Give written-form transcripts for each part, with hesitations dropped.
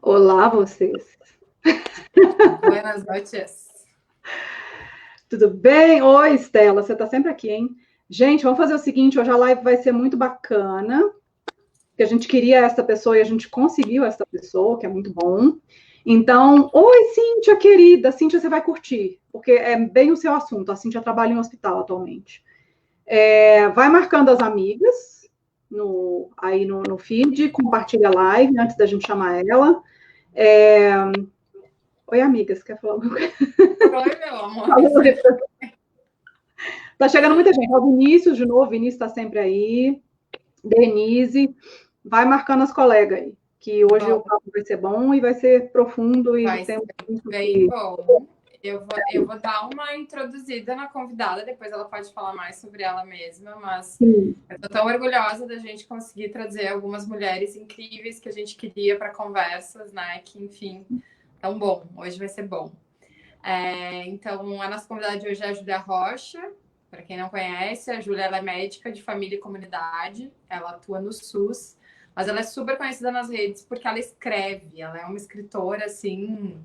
Olá, vocês. Buenas noches. Tudo bem? Oi, Estela, você está sempre aqui, hein? Gente, vamos fazer o seguinte, hoje a live vai ser muito bacana, porque a gente queria essa pessoa e a gente conseguiu essa pessoa, que é muito bom. Então, oi, Cíntia, querida. Cíntia, você vai curtir, porque é bem o seu assunto. A Cíntia trabalha em um hospital atualmente. Vai marcando as amigas aí no feed, compartilha a live antes da gente chamar ela. Oi, amigas, quer falar alguma coisa? Oi, meu amor. Tá chegando muita gente. O Vinícius, de novo, Vinícius está sempre aí. Denise, vai marcando as colegas aí, que hoje o papo vai ser bom e vai ser profundo e Vai ser bem bom. Eu vou dar uma introduzida na convidada, depois ela pode falar mais sobre ela mesma, mas Sim. eu tô tão orgulhosa da gente conseguir trazer algumas mulheres incríveis que a gente queria para conversas, né? Que, enfim, tão bom. Hoje vai ser bom. Então, a nossa convidada de hoje é a Júlia Rocha. Para quem não conhece, a Júlia ela é médica de família e comunidade, ela atua no SUS, mas ela é super conhecida nas redes porque ela escreve, ela é uma escritora, assim,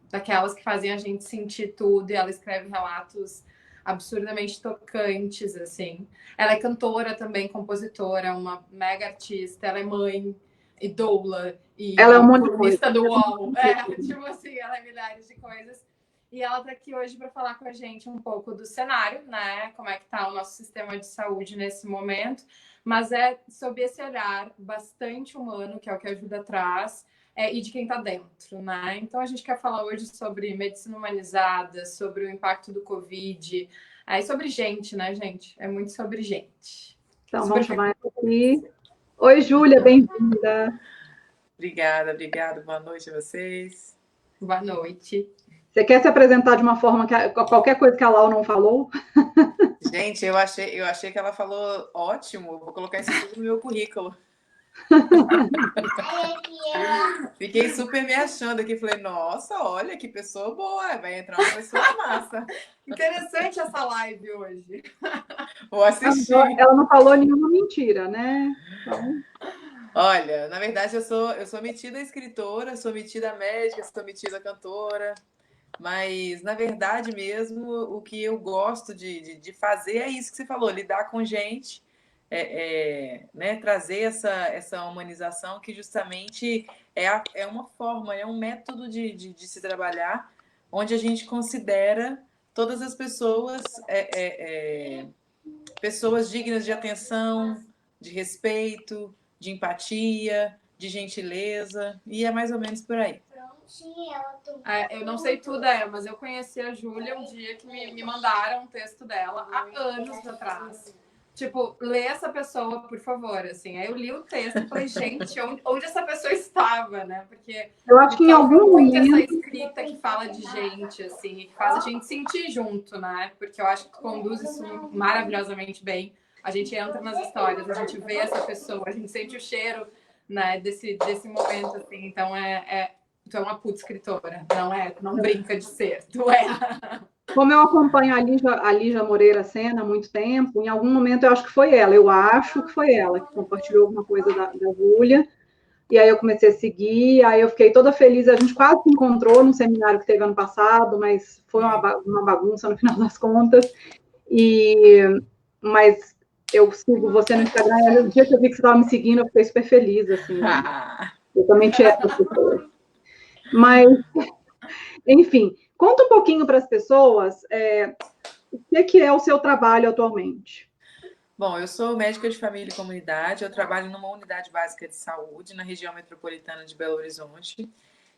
daquelas que fazem a gente sentir tudo, e ela escreve relatos absurdamente tocantes, assim. Ela é cantora também, compositora, uma mega artista, ela é mãe e doula e Ela é um monte de colunista coisa. do UOL. Tipo assim, ela é milhares de coisas. E ela está aqui hoje para falar com a gente um pouco do cenário, né? Como é que está o nosso sistema de saúde nesse momento, mas é sob esse olhar bastante humano, que é o que a Ajuda traz, e de quem está dentro, né? Então a gente quer falar hoje sobre medicina humanizada, sobre o impacto do Covid, e sobre gente, né, gente? É muito sobre gente. Então, Super vamos chamar ela aqui. Oi, Júlia, bem-vinda. Obrigada. Boa noite a vocês. Boa noite. Você quer se apresentar de uma forma que qualquer coisa que a Lau não falou? Gente, eu achei que ela falou ótimo. Vou colocar isso tudo no meu currículo. Fiquei super me achando aqui. Falei, nossa, olha que pessoa boa. Vai entrar uma pessoa massa. Interessante essa live hoje. Vou assistir. Ela não falou nenhuma mentira, né? Então... Olha, na verdade, eu sou metida escritora, sou metida médica, sou metida cantora. Mas, na verdade mesmo, o que eu gosto de fazer é isso que você falou, lidar com gente, né, trazer essa humanização que justamente é uma forma, é um método de se trabalhar, onde a gente considera todas as pessoas pessoas dignas de atenção, de respeito, de empatia, de gentileza, e é mais ou menos por aí. Eu não sei tudo mas eu conheci a Júlia um dia que me mandaram um texto dela há anos atrás. Tipo, lê essa pessoa, por favor, assim. Aí eu li o texto e falei, gente, onde essa pessoa estava, né? Porque eu acho que em algum muito momento... essa escrita que fala de gente, assim, e que faz a gente sentir junto, né? Porque eu acho que tu conduz isso maravilhosamente bem. A gente entra nas histórias, a gente vê essa pessoa, a gente sente o cheiro, né, desse momento, assim. Então, tu é uma puta escritora, não brinca de ser, tu é. Como eu acompanho a Lígia Moreira Sena há muito tempo, em algum momento eu acho que foi ela, eu acho que foi ela que compartilhou alguma coisa da Júlia, e aí eu comecei a seguir, aí eu fiquei toda feliz, a gente quase se encontrou no seminário que teve ano passado, mas foi uma bagunça no final das contas, mas eu sigo você no Instagram, e o dia que eu vi que você estava me seguindo, eu fiquei super feliz, assim, eu também te amo, pessoas. Mas, enfim, conta um pouquinho para as pessoas o que é o seu trabalho atualmente. Bom, eu sou médica de família e comunidade, eu trabalho numa unidade básica de saúde na região metropolitana de Belo Horizonte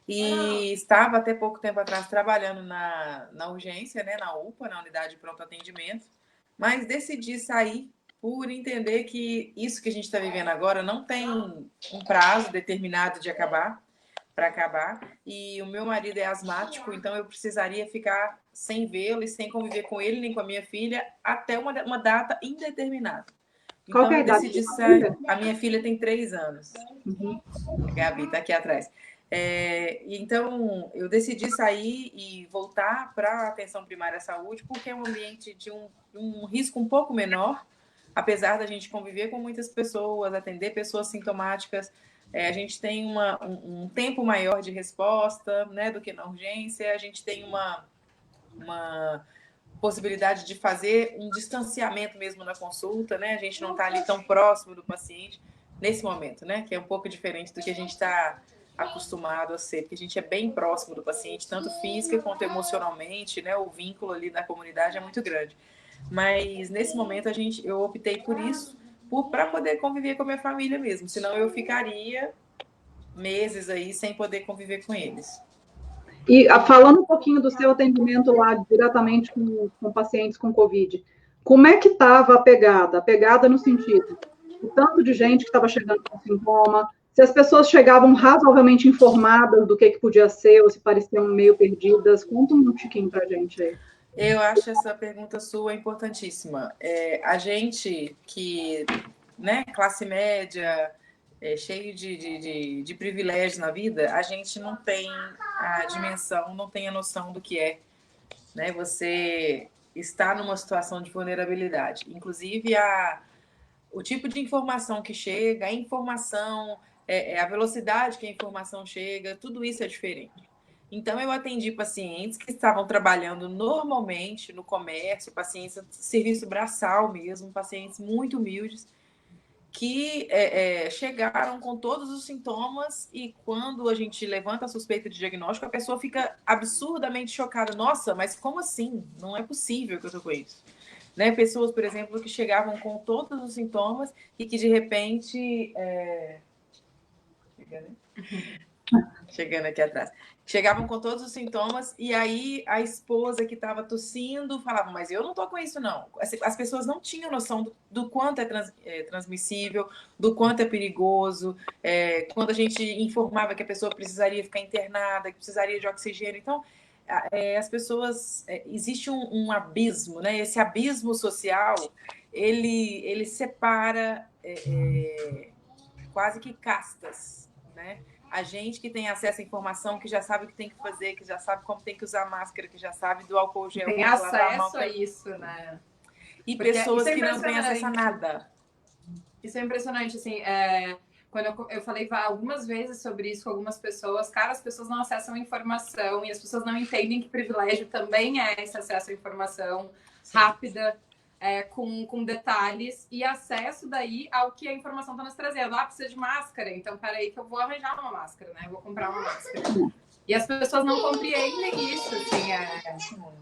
e estava até pouco tempo atrás trabalhando na urgência, né, na UPA, na unidade de pronto atendimento, mas decidi sair por entender que isso que a gente está vivendo agora não tem um prazo determinado de acabar, para acabar, e o meu marido é asmático, então eu precisaria ficar sem vê-lo e sem conviver com ele nem com a minha filha até uma data indeterminada. Qual Então é a eu idade decidi da sair. filha? A minha filha tem 3 anos. A Gabi está aqui atrás. Então eu decidi sair e voltar para a atenção primária à saúde, porque é um ambiente de um risco um pouco menor, apesar da gente conviver com muitas pessoas, atender pessoas sintomáticas, a gente tem um tempo maior de resposta, né, do que na urgência, a gente tem uma possibilidade de fazer um distanciamento mesmo na consulta, né? A gente não está ali tão próximo do paciente nesse momento, né? Que é um pouco diferente do que a gente está acostumado a ser, porque a gente é bem próximo do paciente, tanto física quanto emocionalmente, né? O vínculo ali da comunidade é muito grande. Mas nesse momento eu optei por isso, para poder conviver com a minha família mesmo, senão eu ficaria meses aí sem poder conviver com eles. E falando um pouquinho do seu atendimento lá diretamente com pacientes com Covid, como é que estava a pegada? A pegada no sentido, o tanto de gente que estava chegando com sintoma, se as pessoas chegavam razoavelmente informadas do que podia ser, ou se pareciam meio perdidas. Conta um tiquinho para a gente aí. Eu acho essa pergunta sua importantíssima. A gente que, né, classe média, cheio de privilégios na vida, a gente não tem a dimensão, não tem a noção do que é, né, você está numa situação de vulnerabilidade. Inclusive, o tipo de informação que chega, a informação, a velocidade que a informação chega, tudo isso é diferente. Então, eu atendi pacientes que estavam trabalhando normalmente no comércio, pacientes de serviço braçal mesmo, pacientes muito humildes, que chegaram com todos os sintomas e quando a gente levanta a suspeita de diagnóstico, a pessoa fica absurdamente chocada. Nossa, mas como assim? Não é possível que eu tô com isso. Né? Pessoas, por exemplo, que chegavam com todos os sintomas e que de repente... Chegando aqui atrás. Chegavam com todos os sintomas e aí a esposa que estava tossindo falava, mas eu não tô com isso não. As pessoas não tinham noção do quanto é transmissível, do quanto é perigoso, quando a gente informava que a pessoa precisaria ficar internada, que precisaria de oxigênio. Então, as pessoas... existe um abismo, né? Esse abismo social, ele separa quase que castas, né? A gente que tem acesso à informação, que já sabe o que tem que fazer, que já sabe como tem que usar máscara, que já sabe do álcool gel. Tem acesso a isso, né? E porque pessoas que não têm acesso a nada. Isso é impressionante, assim, quando eu falei algumas vezes sobre isso com algumas pessoas, cara, as pessoas não acessam a informação e as pessoas não entendem que privilégio também é esse acesso à informação rápida, com detalhes e acesso daí ao que a informação está nos trazendo. Precisa de máscara, então peraí que eu vou arranjar uma máscara, né? Eu vou comprar uma máscara. E as pessoas não compreendem isso, assim,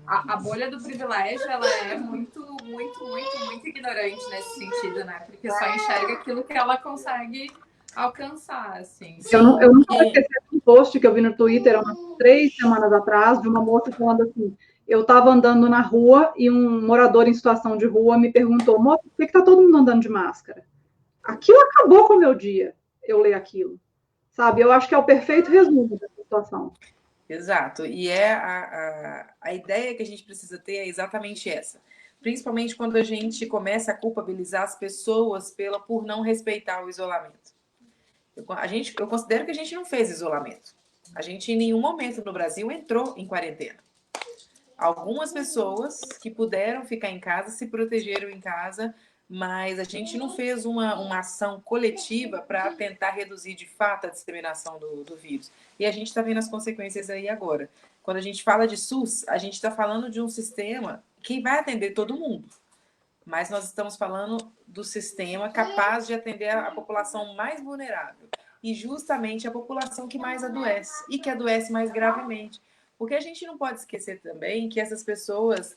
a bolha do privilégio, ela é muito, muito, muito, muito ignorante nesse sentido, né? Porque só enxerga aquilo que ela consegue alcançar, assim. Eu nunca vou esquecer um post que eu vi no Twitter umas 3 semanas atrás, de uma moça falando assim, eu estava andando na rua e um morador em situação de rua me perguntou, moça, por que está todo mundo andando de máscara? Aquilo acabou com o meu dia, eu ler aquilo. Sabe? Eu acho que é o perfeito resumo dessa situação. Exato. E a ideia que a gente precisa ter é exatamente essa. Principalmente quando a gente começa a culpabilizar as pessoas por não respeitar o isolamento. Eu considero que a gente não fez isolamento. A gente, em nenhum momento no Brasil, entrou em quarentena. Algumas pessoas que puderam ficar em casa se protegeram em casa, mas a gente não fez uma ação coletiva para tentar reduzir de fato a disseminação do vírus. E a gente está vendo as consequências aí agora. Quando a gente fala de SUS, a gente está falando de um sistema que vai atender todo mundo. Mas nós estamos falando do sistema capaz de atender a população mais vulnerável. E justamente a população que mais adoece e que adoece mais gravemente. Porque a gente não pode esquecer também que essas pessoas...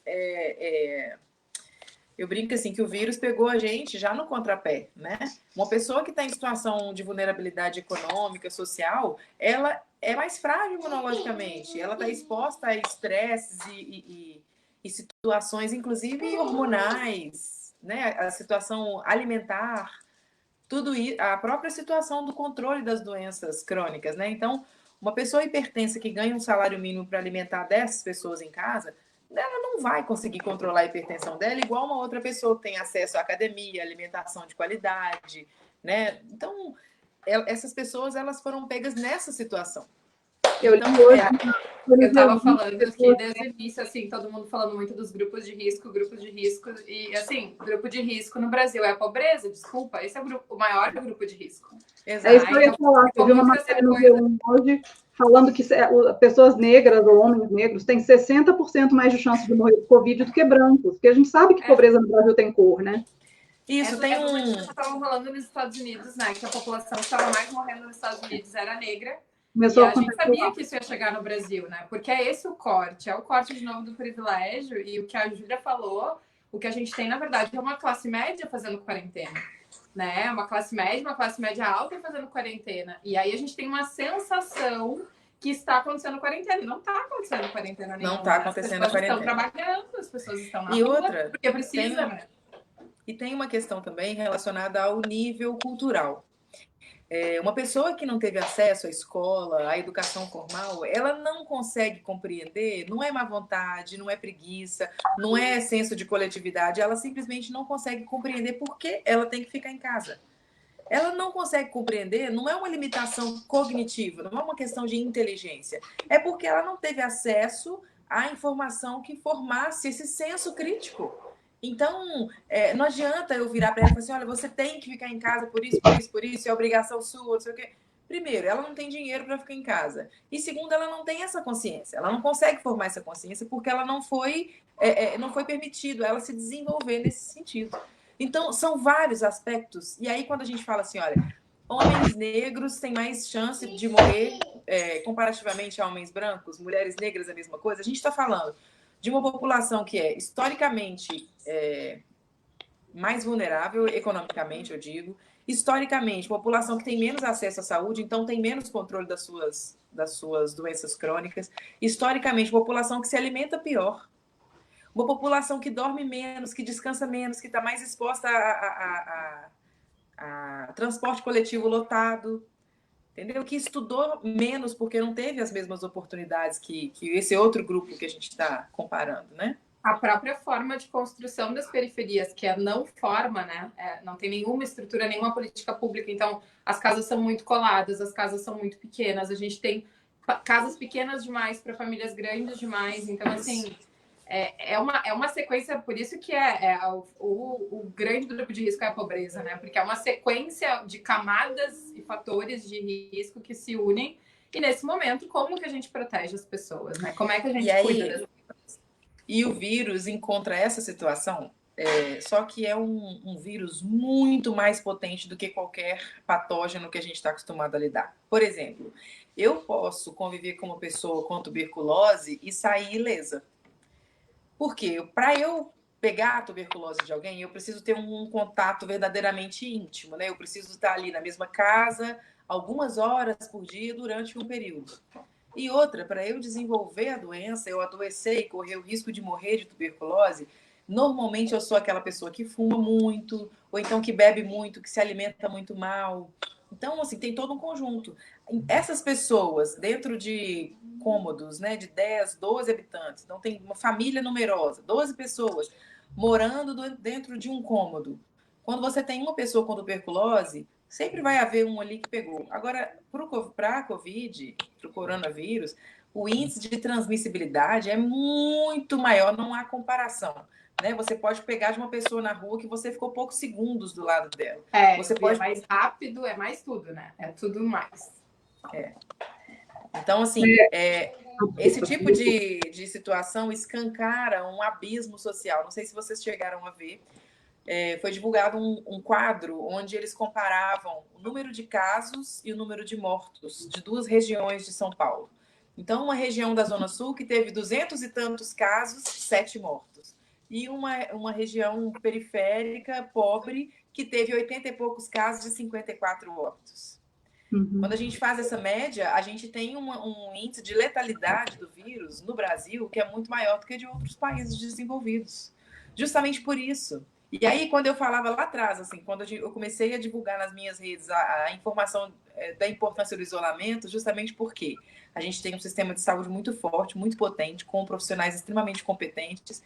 eu brinco assim, que o vírus pegou a gente já no contrapé, né? Uma pessoa que está em situação de vulnerabilidade econômica, social, ela é mais frágil imunologicamente. Ela está exposta a estresses e situações, inclusive hormonais, né? A situação alimentar, tudo isso, a própria situação do controle das doenças crônicas, né? Então, uma pessoa hipertensa que ganha um salário mínimo para alimentar 10 pessoas em casa, ela não vai conseguir controlar a hipertensão dela igual uma outra pessoa que tem acesso à academia, alimentação de qualidade, né? Então, essas pessoas, elas foram pegas nessa situação. Eu Então, hoje, eu estava falando aqui desde o início, assim, todo mundo falando muito dos grupos de risco, e assim, grupo de risco no Brasil é a pobreza, desculpa, esse é o maior grupo de risco. É isso que eu ia falar. Eu vi uma matéria no G1 hoje falando que pessoas negras ou homens negros têm 60% mais de chance de morrer de Covid do que brancos, porque a gente sabe que pobreza no Brasil tem cor, né? Isso, tem estavam falando nos Estados Unidos, né, que a população que estava mais morrendo nos Estados Unidos era negra. Começou e a gente sabia que isso ia chegar no Brasil, né? Porque é esse o corte, é o corte de novo do privilégio, e o que a Júlia falou, o que a gente tem, na verdade, é uma classe média fazendo quarentena, né? Uma classe média alta fazendo quarentena. E aí a gente tem uma sensação que está acontecendo quarentena. E não está acontecendo quarentena nenhuma. Não está acontecendo a quarentena. As pessoas estão trabalhando, as pessoas estão na rua, outra, porque precisa, né? E tem uma questão também relacionada ao nível cultural. Uma pessoa que não teve acesso à escola, à educação formal, ela não consegue compreender, não é má vontade, não é preguiça, não é senso de coletividade, ela simplesmente não consegue compreender por que ela tem que ficar em casa. Ela não consegue compreender, não é uma limitação cognitiva, não é uma questão de inteligência, é porque ela não teve acesso à informação que formasse esse senso crítico. Então, não adianta eu virar para ela e falar assim, olha, você tem que ficar em casa por isso, é obrigação sua, não sei o quê. Primeiro, ela não tem dinheiro para ficar em casa. E segundo, ela não tem essa consciência. Ela não consegue formar essa consciência porque ela não foi permitido ela se desenvolver nesse sentido. Então, são vários aspectos. E aí, quando a gente fala assim, olha, homens negros têm mais chance de morrer comparativamente a homens brancos, mulheres negras a mesma coisa, a gente está falando de uma população que é historicamente mais vulnerável, economicamente, eu digo, historicamente, população que tem menos acesso à saúde, então tem menos controle das suas doenças crônicas, historicamente, população que se alimenta pior, uma população que dorme menos, que descansa menos, que está mais exposta a transporte coletivo lotado, entendeu? Que estudou menos porque não teve as mesmas oportunidades que esse outro grupo que a gente está comparando, né? A própria forma de construção das periferias, que é não forma, né? Não tem nenhuma estrutura, nenhuma política pública. Então, as casas são muito coladas, as casas são muito pequenas. A gente tem casas pequenas demais para famílias grandes demais. Então, assim, é uma sequência, por isso que o grande grupo de risco é a pobreza, né? Porque é uma sequência de camadas e fatores de risco que se unem. E nesse momento, como que a gente protege as pessoas, né? Como é que a gente cuida das pessoas? E o vírus encontra essa situação, só que é um vírus muito mais potente do que qualquer patógeno que a gente está acostumado a lidar. Por exemplo, eu posso conviver com uma pessoa com tuberculose e sair ilesa. Por quê? Para eu pegar a tuberculose de alguém, eu preciso ter um contato verdadeiramente íntimo, né? Eu preciso estar ali na mesma casa, algumas horas por dia durante um período. E outra, para eu desenvolver a doença, eu adoecer e correr o risco de morrer de tuberculose, normalmente eu sou aquela pessoa que fuma muito, ou então que bebe muito, que se alimenta muito mal. Então, assim, tem todo um conjunto. Essas pessoas, dentro de cômodos, né, de 10, 12 habitantes, então tem uma família numerosa, 12 pessoas morando dentro de um cômodo. Quando você tem uma pessoa com tuberculose, sempre vai haver um ali que pegou. Agora, para a Covid, para o coronavírus, o índice de transmissibilidade é muito maior, não há comparação. Né? Você pode pegar de uma pessoa na rua que você ficou poucos segundos do lado dela. Você pode... É mais rápido, é mais tudo, né? É tudo mais. Então, assim, esse tipo de situação escancara um abismo social. Não sei se vocês chegaram a ver. Foi divulgado um quadro onde eles comparavam o número de casos e o número de mortos de duas regiões de São Paulo. Então, uma região da Zona Sul que teve 200 e tantos casos, 7 mortos. E uma região periférica, pobre, que teve 80 e poucos casos de 54 óbitos. Quando a gente faz essa média, a gente tem um índice de letalidade do vírus no Brasil que é muito maior do que de outros países desenvolvidos. Justamente por isso. E aí, quando eu falava lá atrás, assim, quando eu comecei a divulgar nas minhas redes a informação da importância do isolamento, justamente porque a gente tem um sistema de saúde muito forte, muito potente, com profissionais extremamente competentes,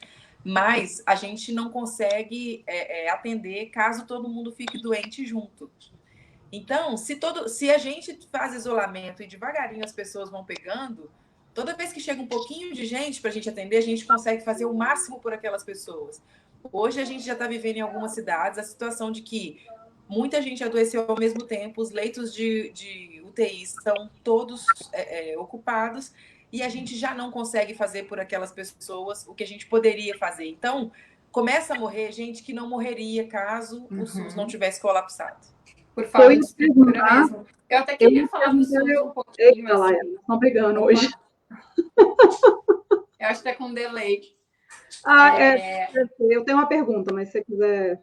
mas a gente não consegue atender caso todo mundo fique doente junto. Então, se a gente faz isolamento e devagarinho as pessoas vão pegando, toda vez que chega um pouquinho de gente para a gente atender, a gente consegue fazer o máximo por aquelas pessoas. Hoje a gente já está vivendo em algumas cidades a situação de que muita gente adoeceu ao mesmo tempo, os leitos de UTI estão todos ocupados e a gente já não consegue fazer por aquelas pessoas o que a gente poderia fazer. Então, começa a morrer gente que não morreria caso o SUS não tivesse colapsado. Por falta de estrutura mesmo. Eu até queria falar do SUS um pouquinho. Eita, Laia, estão brigando hoje. Eu acho que tá com delay. Eu tenho uma pergunta, mas se você quiser...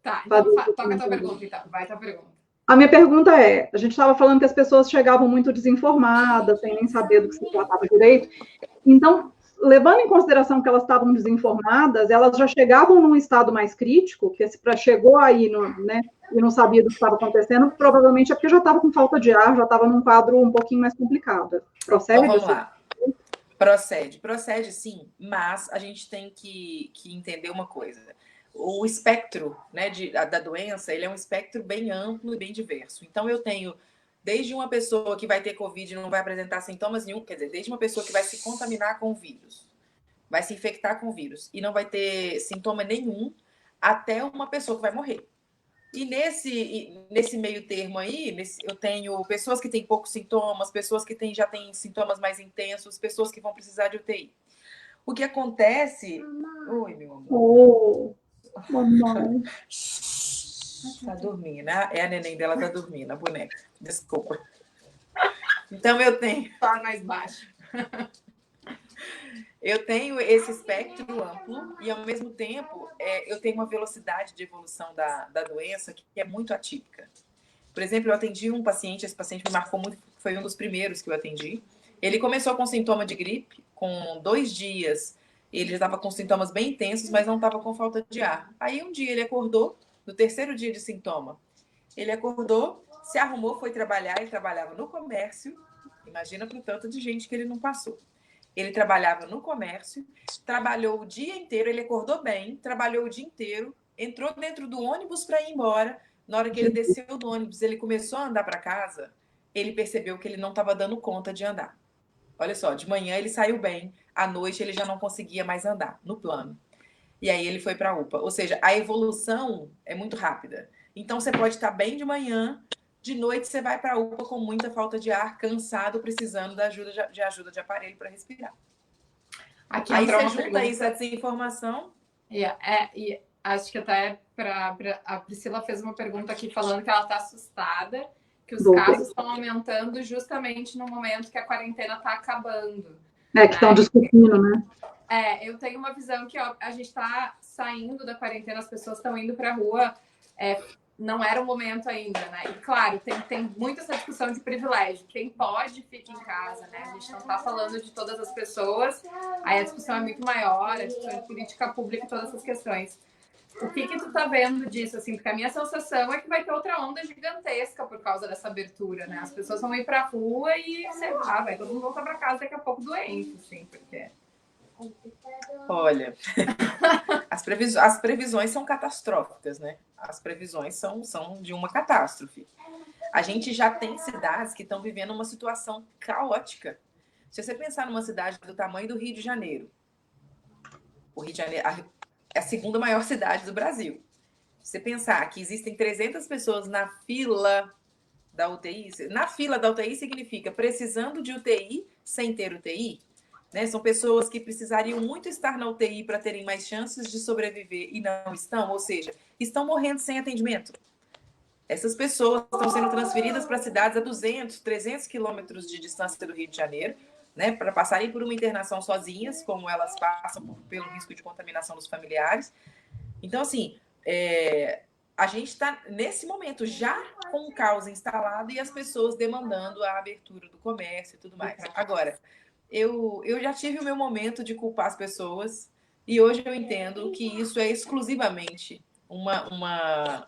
Tá, então toca a tua pergunta, então. Vai a tua pergunta. A minha pergunta é, a gente estava falando que as pessoas chegavam muito desinformadas, sem nem saber do que se tratava direito. Então, levando em consideração que elas estavam desinformadas, elas já chegavam num estado mais crítico, que se chegou aí, né, e não sabia do que estava acontecendo, provavelmente é porque já estava com falta de ar, já estava num quadro um pouquinho mais complicado. Procede? Então, vamos lá. Procede sim, mas a gente tem que entender uma coisa. O espectro, né, da doença, ele é um espectro bem amplo e bem diverso. Então, eu tenho desde uma pessoa que vai ter Covid e não vai apresentar sintomas nenhum, quer dizer, desde uma pessoa que vai se contaminar com o vírus, vai se infectar com o vírus e não vai ter sintoma nenhum, até uma pessoa que vai morrer. E nesse meio termo aí, eu tenho pessoas que têm poucos sintomas, pessoas que já têm sintomas mais intensos, pessoas que vão precisar de UTI. O que acontece... Oi, meu amor. Mamãe. Tá dormindo, né? A neném dela tá dormindo, a boneca. Desculpa. Então, eu tenho... Fala mais baixo. Eu tenho esse espectro amplo e, ao mesmo tempo, eu tenho uma velocidade de evolução da doença que é muito atípica. Por exemplo, eu atendi um paciente, esse paciente me marcou muito, foi um dos primeiros que eu atendi. Ele começou com sintoma de gripe, com 2 dias, ele já estava com sintomas bem intensos, mas não estava com falta de ar. Aí, um dia, ele acordou, no 3º dia de sintoma, ele acordou, se arrumou, foi trabalhar, ele trabalhava no comércio, imagina para o tanto de gente que ele não passou. Ele trabalhava no comércio, trabalhou o dia inteiro, ele acordou bem, trabalhou o dia inteiro, entrou dentro do ônibus para ir embora. Na hora que ele desceu do ônibus, ele começou a andar para casa, ele percebeu que ele não estava dando conta de andar. Olha só, de manhã ele saiu bem, à noite ele já não conseguia mais andar, no plano. E aí ele foi para a UPA. Ou seja, a evolução é muito rápida. Então, você pode estar bem de manhã, de noite você vai para a UPA com muita falta de ar, cansado, precisando de ajuda de aparelho para respirar. Aqui aí você junta isso, a desinformação. E acho que até a Priscila fez uma pergunta aqui falando que ela está assustada, que os casos estão aumentando justamente no momento que a quarentena está acabando. Que estão discutindo, né? Eu tenho uma visão que a gente está saindo da quarentena, as pessoas estão indo para a rua. Não era o momento ainda, né? E claro, tem muito essa discussão de privilégio. Quem pode, fica em casa, né? A gente não tá falando de todas as pessoas. Aí a discussão é muito maior, a discussão de política pública e todas essas questões. O que tu tá vendo disso, assim? Porque a minha sensação é que vai ter outra onda gigantesca por causa dessa abertura, né? As pessoas vão ir pra rua e, sei lá, vai todo mundo voltar pra casa daqui a pouco doente, assim, porque... Olha, as previsões são catastróficas, né? As previsões são de uma catástrofe. A gente já tem cidades que estão vivendo uma situação caótica. Se você pensar numa cidade do tamanho do Rio de Janeiro, o Rio de Janeiro é a 2ª maior cidade do Brasil. Se você pensar que existem 300 pessoas na fila da UTI, na fila da UTI significa precisando de UTI sem ter UTI, né? São pessoas que precisariam muito estar na UTI para terem mais chances de sobreviver e não estão, ou seja, estão morrendo sem atendimento. Essas pessoas estão sendo transferidas para cidades a 200, 300 quilômetros de distância do Rio de Janeiro, né, para passarem por uma internação sozinhas, como elas passam pelo risco de contaminação dos familiares. Então, assim, a gente está, nesse momento, já com o caos instalado e as pessoas demandando a abertura do comércio e tudo mais. Agora, eu já tive o meu momento de culpar as pessoas e hoje eu entendo que isso é exclusivamente uma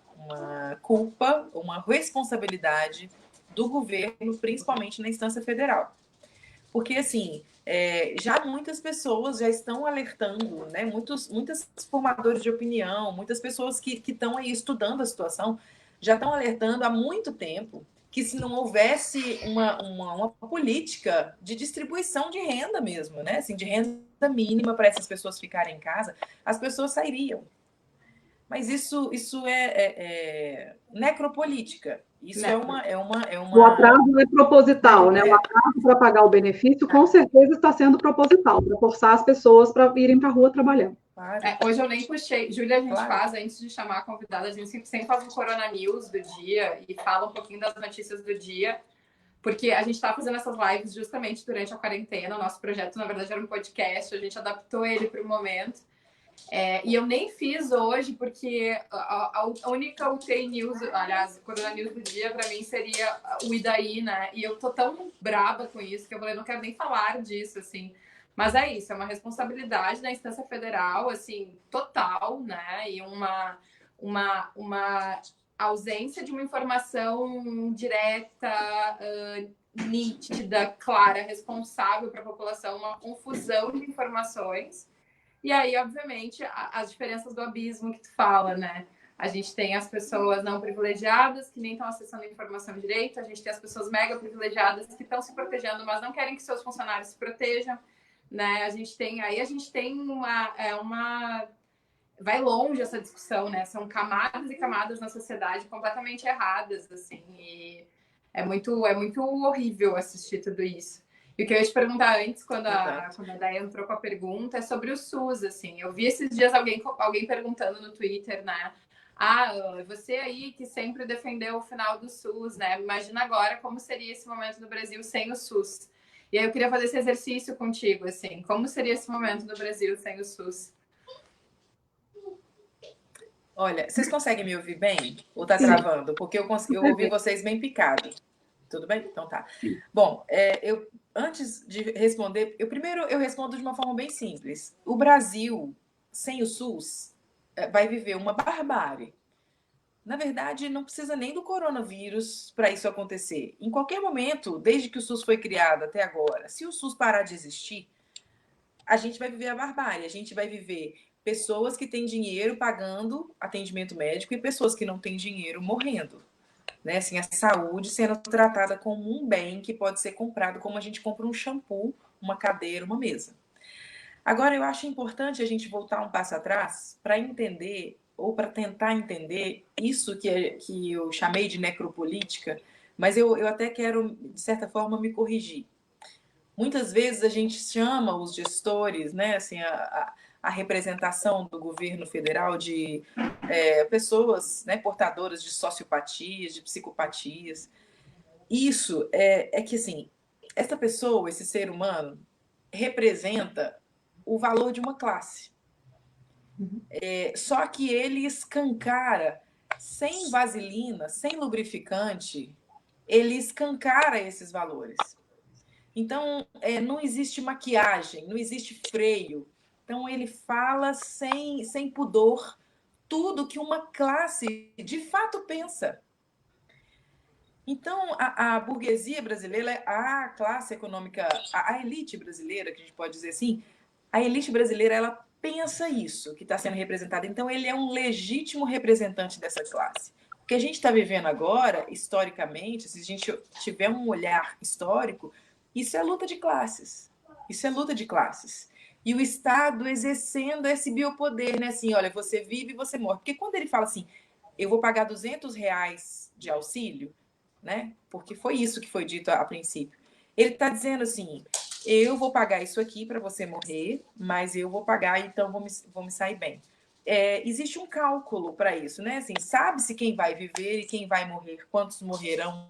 culpa, uma responsabilidade do governo, principalmente na instância federal. Porque, assim, já muitas pessoas já estão alertando, né? Muitos formadores de opinião, muitas pessoas que estão aí estudando a situação, já estão alertando há muito tempo que se não houvesse uma política de distribuição de renda mesmo, né? Assim, de renda mínima para essas pessoas ficarem em casa, as pessoas sairiam. Mas isso é necropolítica. Isso é uma... O atraso não é proposital, né? O atraso para pagar o benefício, com certeza, está sendo proposital, para forçar as pessoas para irem para a rua trabalhando. Claro. Hoje eu nem puxei. Júlia, a gente Claro. faz, antes de chamar a convidada, a gente sempre faz um Corona News do dia e fala um pouquinho das notícias do dia, porque a gente está fazendo essas lives justamente durante a quarentena. O nosso projeto, na verdade, era um podcast, a gente adaptou ele para o momento. E eu nem fiz hoje, porque a única UTI News, aliás, o Corona News do dia, para mim, seria o Idaí, né? E eu tô tão braba com isso que eu falei, não quero nem falar disso, assim. Mas é isso, é uma responsabilidade da instância federal, assim, total, né? E uma ausência de uma informação direta, nítida, clara, responsável para a população, uma confusão de informações. E aí, obviamente, as diferenças do abismo que tu fala, né? A gente tem as pessoas não privilegiadas que nem estão acessando a informação direito, a gente tem as pessoas mega privilegiadas que estão se protegendo, mas não querem que seus funcionários se protejam, né? A gente tem uma vai longe essa discussão, né? São camadas e camadas na sociedade completamente erradas, assim, e é muito horrível assistir tudo isso. E o que eu ia te perguntar antes, quando a Day entrou com a pergunta, é sobre o SUS, assim. Eu vi esses dias alguém perguntando no Twitter, né? Você aí que sempre defendeu o final do SUS, né? Imagina agora como seria esse momento no Brasil sem o SUS. E aí eu queria fazer esse exercício contigo, assim. Como seria esse momento no Brasil sem o SUS? Olha, vocês conseguem me ouvir bem? Ou tá travando? Porque eu ouvi vocês bem picado. Tudo bem? Então tá. Bom, antes de responder, primeiro eu respondo de uma forma bem simples. O Brasil, sem o SUS, vai viver uma barbárie. Na verdade, não precisa nem do coronavírus para isso acontecer. Em qualquer momento, desde que o SUS foi criado até agora, se o SUS parar de existir, a gente vai viver a barbárie. A gente vai viver pessoas que têm dinheiro pagando atendimento médico e pessoas que não têm dinheiro morrendo. Né? Assim, a saúde sendo tratada como um bem que pode ser comprado, como a gente compra um shampoo, uma cadeira, uma mesa. Agora, eu acho importante a gente voltar um passo atrás para entender, ou para tentar entender, isso que eu chamei de necropolítica, mas eu até quero, de certa forma, me corrigir. Muitas vezes a gente chama os gestores, né, assim, a representação do governo federal de pessoas, né, portadoras de sociopatias, de psicopatias. Isso é que, assim, essa pessoa, esse ser humano, representa o valor de uma classe. Só que ele escancara, sem vaselina, sem lubrificante, ele escancara esses valores. Então, não existe maquiagem, não existe freio. Então, ele fala sem pudor tudo que uma classe de fato pensa. Então, a burguesia brasileira, a classe econômica, a elite brasileira, que a gente pode dizer assim, a elite brasileira, ela pensa isso que está sendo representado. Então, ele é um legítimo representante dessa classe. O que a gente está vivendo agora, historicamente, se a gente tiver um olhar histórico, isso é luta de classes. Isso é luta de classes. E o Estado exercendo esse biopoder, né? Assim, olha, você vive e você morre. Porque quando ele fala assim, eu vou pagar R$200 de auxílio, né? Porque foi isso que foi dito a princípio. Ele está dizendo assim, eu vou pagar isso aqui para você morrer, mas eu vou pagar, então vou me sair bem. Existe um cálculo para isso, né? Assim, sabe-se quem vai viver e quem vai morrer, quantos morrerão.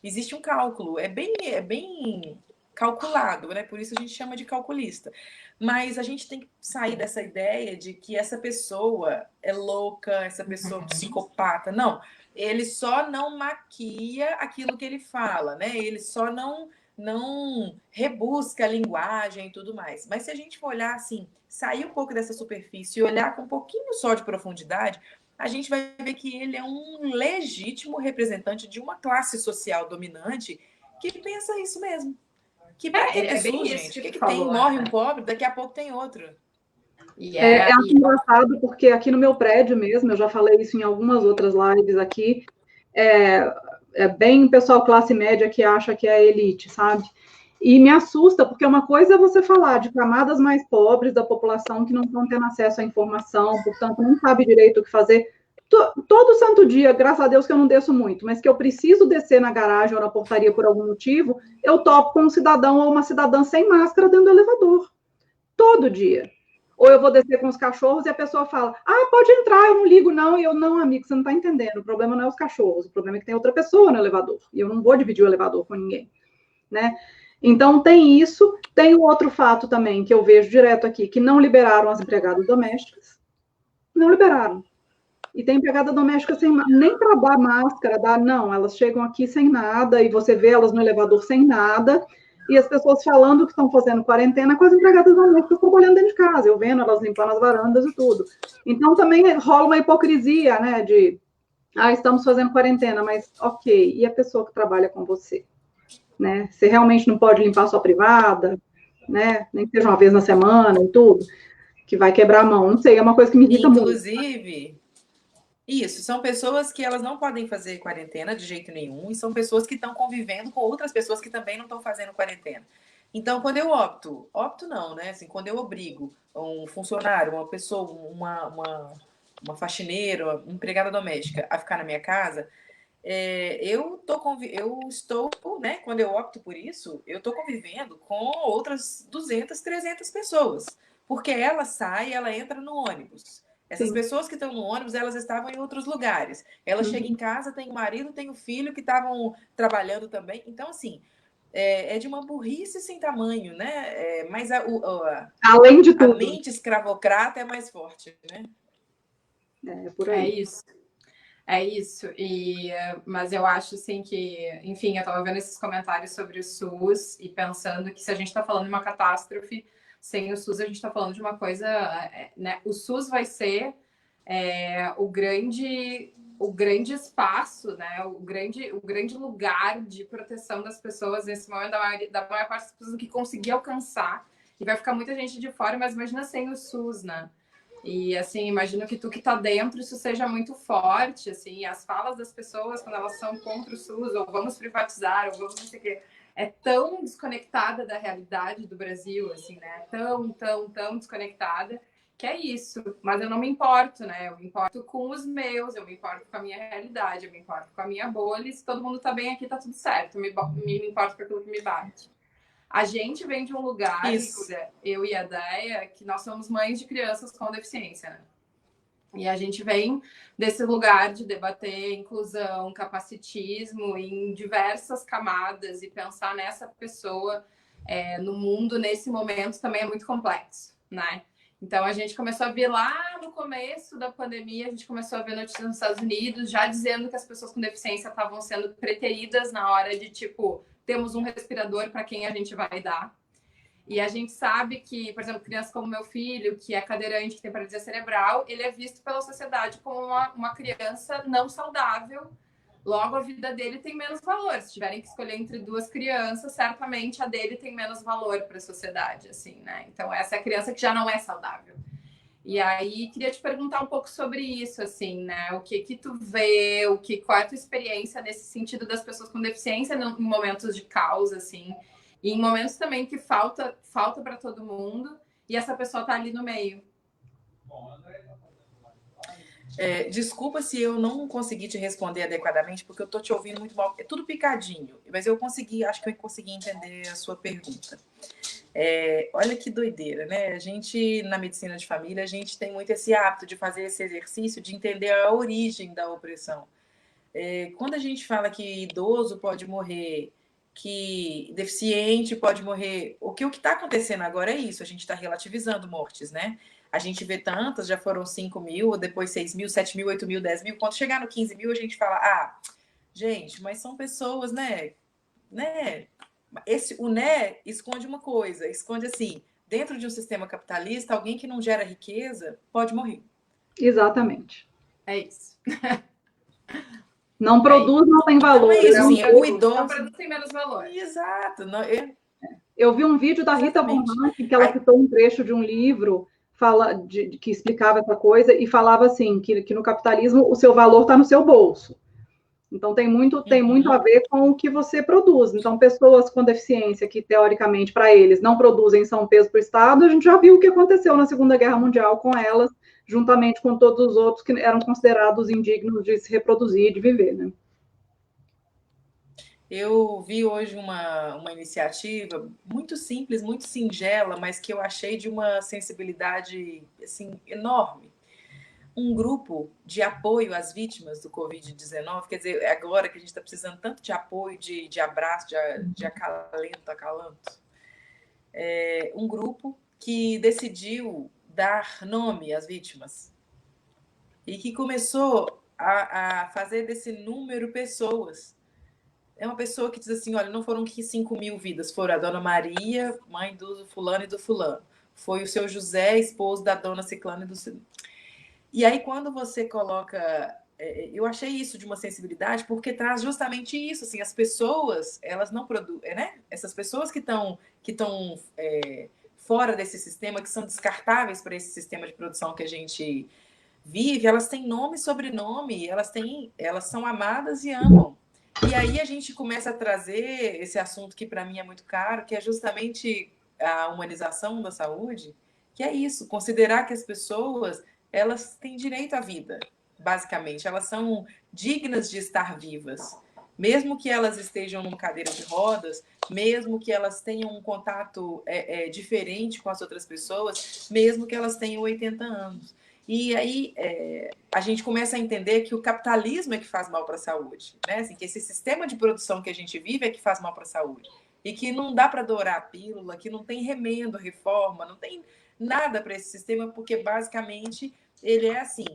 Existe um cálculo, é bem calculado, né? Por isso a gente chama de calculista. Mas a gente tem que sair dessa ideia de que essa pessoa é louca, essa pessoa é psicopata. Não, ele só não maquia aquilo que ele fala, né? Ele só não rebusca a linguagem e tudo mais. Mas se a gente for olhar assim, sair um pouco dessa superfície e olhar com um pouquinho só de profundidade, a gente vai ver que ele é um legítimo representante de uma classe social dominante que pensa isso mesmo. Que para que ter SUS, gente? O que tem? Morre um pobre, daqui a pouco tem outro. E É engraçado, porque aqui no meu prédio mesmo, eu já falei isso em algumas outras lives aqui, é bem pessoal classe média que acha que é elite, sabe? E me assusta, porque uma coisa é você falar de camadas mais pobres da população que não estão tendo acesso à informação, portanto, não sabe direito o que fazer. Todo santo dia, graças a Deus que eu não desço muito, mas que eu preciso descer na garagem ou na portaria por algum motivo, eu topo com um cidadão ou uma cidadã sem máscara dentro do elevador. Todo dia. Ou eu vou descer com os cachorros e a pessoa fala, pode entrar, eu não ligo não. E eu, não, amigo, você não está entendendo. O problema não é os cachorros, o problema é que tem outra pessoa no elevador. E eu não vou dividir o elevador com ninguém, né? Então, tem isso. Tem o outro fato também, que eu vejo direto aqui, que não liberaram as empregadas domésticas. Não liberaram. E tem empregada doméstica sem nem para dar máscara, não, elas chegam aqui sem nada, e você vê elas no elevador sem nada, e as pessoas falando que estão fazendo quarentena com as empregadas domésticas trabalhando dentro de casa, eu vendo elas limpando as varandas e tudo. Então, também rola uma hipocrisia, né, de, estamos fazendo quarentena, mas ok, e a pessoa que trabalha com você? Né? Você realmente não pode limpar a sua privada, né? Nem que seja uma vez na semana e tudo, que vai quebrar a mão, não sei, é uma coisa que me irrita muito. Inclusive, isso, são pessoas que elas não podem fazer quarentena de jeito nenhum, e são pessoas que estão convivendo com outras pessoas que também não estão fazendo quarentena. Então, quando eu opto não, né? Assim, quando eu obrigo um funcionário, uma pessoa, uma faxineira, uma empregada doméstica a ficar na minha casa, eu estou, né? Quando eu opto por isso, eu estou convivendo com outras 200, 300 pessoas, porque ela sai, ela entra no ônibus. Essas pessoas que estão no ônibus, elas estavam em outros lugares. Ela chega em casa, tem o marido, tem o filho que estavam trabalhando também. Então, assim, é de uma burrice sem tamanho, né? Mas além de tudo, a mente escravocrata é mais forte, né? É por aí. É isso. Mas eu acho assim que, enfim, eu estava vendo esses comentários sobre o SUS e pensando que se a gente está falando de uma catástrofe, sem o SUS a gente está falando de uma coisa, né? O SUS vai ser o grande espaço, né? O grande lugar de proteção das pessoas nesse momento, da maior parte das pessoas que conseguir alcançar. E vai ficar muita gente de fora, mas imagina sem o SUS, né? E, assim, imagino que tu que tá dentro, isso seja muito forte, assim, as falas das pessoas quando elas são contra o SUS, ou vamos privatizar, ou vamos não sei o quê, é tão desconectada da realidade do Brasil, assim, né? Tão desconectada, que é isso. Mas eu não me importo, né? Eu me importo com os meus, eu me importo com a minha realidade, eu me importo com a minha bolha, e se todo mundo tá bem aqui, tá tudo certo. Eu me importo com aquilo que me bate. A gente vem de um lugar, eu e a Déia, que nós somos mães de crianças com deficiência, né? E a gente vem desse lugar de debater inclusão, capacitismo em diversas camadas, e pensar nessa pessoa no mundo, nesse momento, também é muito complexo, né? Então, a gente começou a ver lá no começo da pandemia, a gente começou a ver notícias nos Estados Unidos já dizendo que as pessoas com deficiência estavam sendo preteridas na hora de, tipo, temos um respirador para quem a gente vai dar. E a gente sabe que, por exemplo, crianças como meu filho, que é cadeirante, que tem paralisia cerebral, ele é visto pela sociedade como uma criança não saudável. Logo, a vida dele tem menos valor. Se tiverem que escolher entre duas crianças, certamente a dele tem menos valor para a sociedade, assim, né? Então, essa é a criança que já não é saudável. E aí, queria te perguntar um pouco sobre isso, assim, né? O que tu vê, qual é a tua experiência nesse sentido das pessoas com deficiência em momentos de caos, assim, e em momentos também que falta para todo mundo, e essa pessoa tá ali no meio. Desculpa se eu não consegui te responder adequadamente, porque eu tô te ouvindo muito mal. É tudo picadinho, mas acho que eu consegui entender a sua pergunta. Olha que doideira, né? A gente, na medicina de família, a gente tem muito esse hábito de fazer esse exercício de entender a origem da opressão. Quando a gente fala que idoso pode morrer, que deficiente pode morrer, o que está acontecendo agora é isso, a gente está relativizando mortes, né? A gente vê tantas, já foram 5 mil, depois 6 mil, 7 mil, 8 mil, 10 mil. Quando chegar no 15 mil, a gente fala, gente, mas são pessoas, né? O né esconde uma coisa, esconde assim, dentro de um sistema capitalista, alguém que não gera riqueza pode morrer. Exatamente. É isso. Não produz, não tem valor. Então é isso, assim, o idoso... Não produz, tem menos valor. Exato. Eu vi um vídeo da Rita Von Hunt, que ela citou um trecho de um livro que explicava essa coisa e falava assim, que no capitalismo o seu valor está no seu bolso. Então, tem muito a ver com o que você produz. Então, pessoas com deficiência que, teoricamente, para eles, não produzem, são peso para o Estado, a gente já viu o que aconteceu na Segunda Guerra Mundial com elas, juntamente com todos os outros que eram considerados indignos de se reproduzir e de viver, né? Eu vi hoje uma iniciativa muito simples, muito singela, mas que eu achei de uma sensibilidade assim, enorme. Um grupo de apoio às vítimas do Covid-19, quer dizer, é agora que a gente está precisando tanto de apoio, de abraço, de acalanto. Um grupo que decidiu dar nome às vítimas e que começou a fazer desse número pessoas. É uma pessoa que diz assim, olha, não foram 5.000 vidas, foram a Dona Maria, mãe do fulano e do fulano. Foi o seu José, esposo da Dona Ciclano e do Ciclano. E aí, quando você coloca... Eu achei isso de uma sensibilidade, porque traz justamente isso, assim, as pessoas, elas não produzem, né? Essas pessoas que estão fora desse sistema, que são descartáveis para esse sistema de produção que a gente vive, elas têm nome e sobrenome, elas são amadas e amam. E aí a gente começa a trazer esse assunto que para mim é muito caro, que é justamente a humanização da saúde, que é isso, considerar que as pessoas, elas têm direito à vida, basicamente, elas são dignas de estar vivas, mesmo que elas estejam numa cadeira de rodas, mesmo que elas tenham um contato diferente com as outras pessoas, mesmo que elas tenham 80 anos. E aí a gente começa a entender que o capitalismo é que faz mal para a saúde, né? Assim, que esse sistema de produção que a gente vive é que faz mal para a saúde. E que não dá para dourar a pílula, que não tem remendo, reforma, não tem nada para esse sistema, porque basicamente ele é assim,